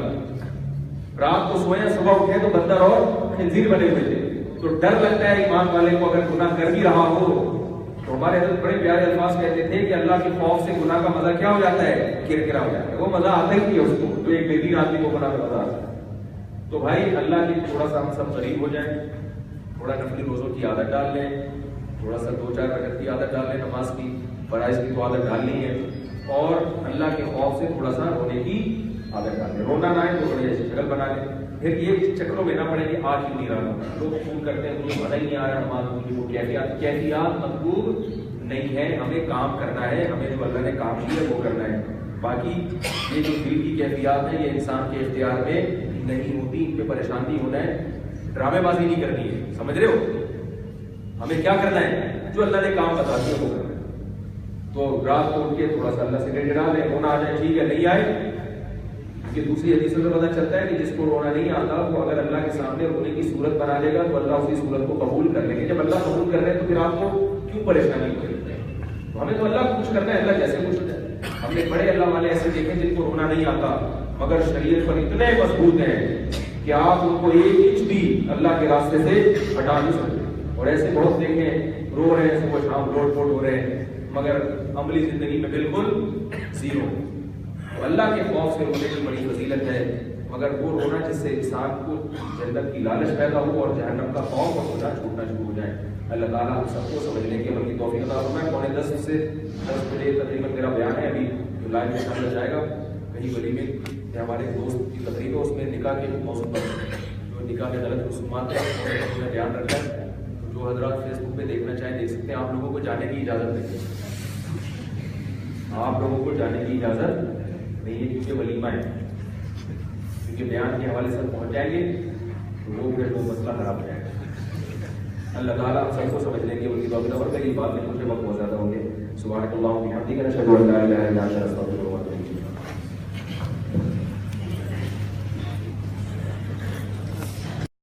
رات کو سوئے, صبح اٹھے تو بندر اور خنزیر بنے ہوئے تھے. تو ڈر لگتا ہے ایمان والے کو اگر گناہ کر بھی رہا ہو. تو ہمارے حضرت بڑے پیارے الفاظ کہتے تھے کہ اللہ کے خوف سے گناہ کا مزہ کیا ہو جاتا ہے, کرکرا ہو جاتا ہے. وہ مزہ آتا ہی نہیں ہے اس کو, جو ایک بے دین آدمی کو گناہ کا مزہ آتا ہے. تو بھائی اللہ کی تھوڑا سا ہم سب قریب ہو جائیں, تھوڑا نفلی روزوں کی عادت ڈال لیں, تھوڑا سا 2-4 رکعت کی عادت ڈال لیں, نماز کی فرائض کی تو عادت ڈالنی ہے, اور اللہ کے خوف سے تھوڑا سا رونے کی عادت ڈال لیں. رونا نہ آئے تو بڑی ایسی شکل بنا لیں. پھر یہ چکروں میں نہ پڑے کہ آج کیوں نہیں رہا, لوگ فون کرتے ہیں مجھے مزہ ہی نہیں آ رہا نماز کی, وہ کیفیات مطلوب نہیں ہے. ہمیں کام کرنا ہے, ہمیں جو اللہ نے کام کیا ہے وہ کرنا ہے. باقی یہ جو دل کی کیفیات ہیں یہ انسان کے اختیار میں نہیں ہوتی, ان پہ پریشان نہیں ہونا ہے, ڈرامے بازی نہیں کرنی ہے. سمجھ رہے ہو, ہمیں کیا کرنا ہے, جو اللہ نے کام بتا دیا وہ کرنا ہے. تو رات کو اٹھ کے تھوڑا سا اللہ سے ڈرا لیں, رونا آ جائے ٹھیک ہے, نہیں آئے کہ دوسری حدیث میں پتہ چلتا ہے کہ جس کو رونا نہیں آتا وہ اگر اللہ کے سامنے رونے کی صورت بنا لے گا تو اللہ اسی صورت کو قبول کر لیں گے. جب اللہ قبول کر رہے ہیں تو پھر آپ کو کیوں پریشانی ہو رہی ہے. تو ہمیں تو اللہ کو خوش کرنا ہے, اللہ جیسے خوش ہو جائے. ہم نے بڑے اللہ والے ایسے دیکھے جن کو رونا نہیں آتا, مگر شریعت پر اتنے مضبوط ہیں کہ آپ ان کو ایک انچ بھی اللہ کے راستے سے ہٹا نہیں سکتے. اور ایسے بہت دیکھیں رو رہے ہیں صبح شام لوٹ پوٹ ہو رہے ہیں مگر عملی زندگی میں بالکل زیرو. اللہ کے خوف سے رونے کی بڑی فضیلت ہے مگر وہ رونا جس سے انسان کو جنت کی لالچ پیدا ہو اور جہنم کا خوف اور خدا چھوٹنا شروع ہو جائے. اللہ تعالیٰ ہم سب کو سمجھنے کی عمل کی توفیق عطا فرمائے. 9:45 سے 10 بجے تقریباً میرا بیان ہے ابھی جو لائیو میں سمجھا جائے گا. کہیں ولیمے میں ہمارے دوست کی تقریب ہے اس میں نکاح کے موضوع پر جو نکاح کے غلط رسومات ہیں اس میں بیان رکھا ہے. جو حضرات فیس بک پہ دیکھنا چاہیں دیکھ سکتے ہیں. آپ لوگوں کو جانے کی اجازت نہیں ہے, آپ لوگوں کو جانے کی اجازت نہیں ہے کیونکہ ولیمہ ہے. کیونکہ بیان کے حوالے سے پہنچ جائیں گے تو وہ پھر وہ مسئلہ خراب ہو جائے گا. اللہ تعالیٰ ہم سب کو سمجھنے کی ان کی توفیق عطا فرمائے. یہ بات میں مجھے وقت بہت زیادہ ہوں گے. سبحانک اللہم و بحمدک اشہد ان لا الہ الا انت استغفرک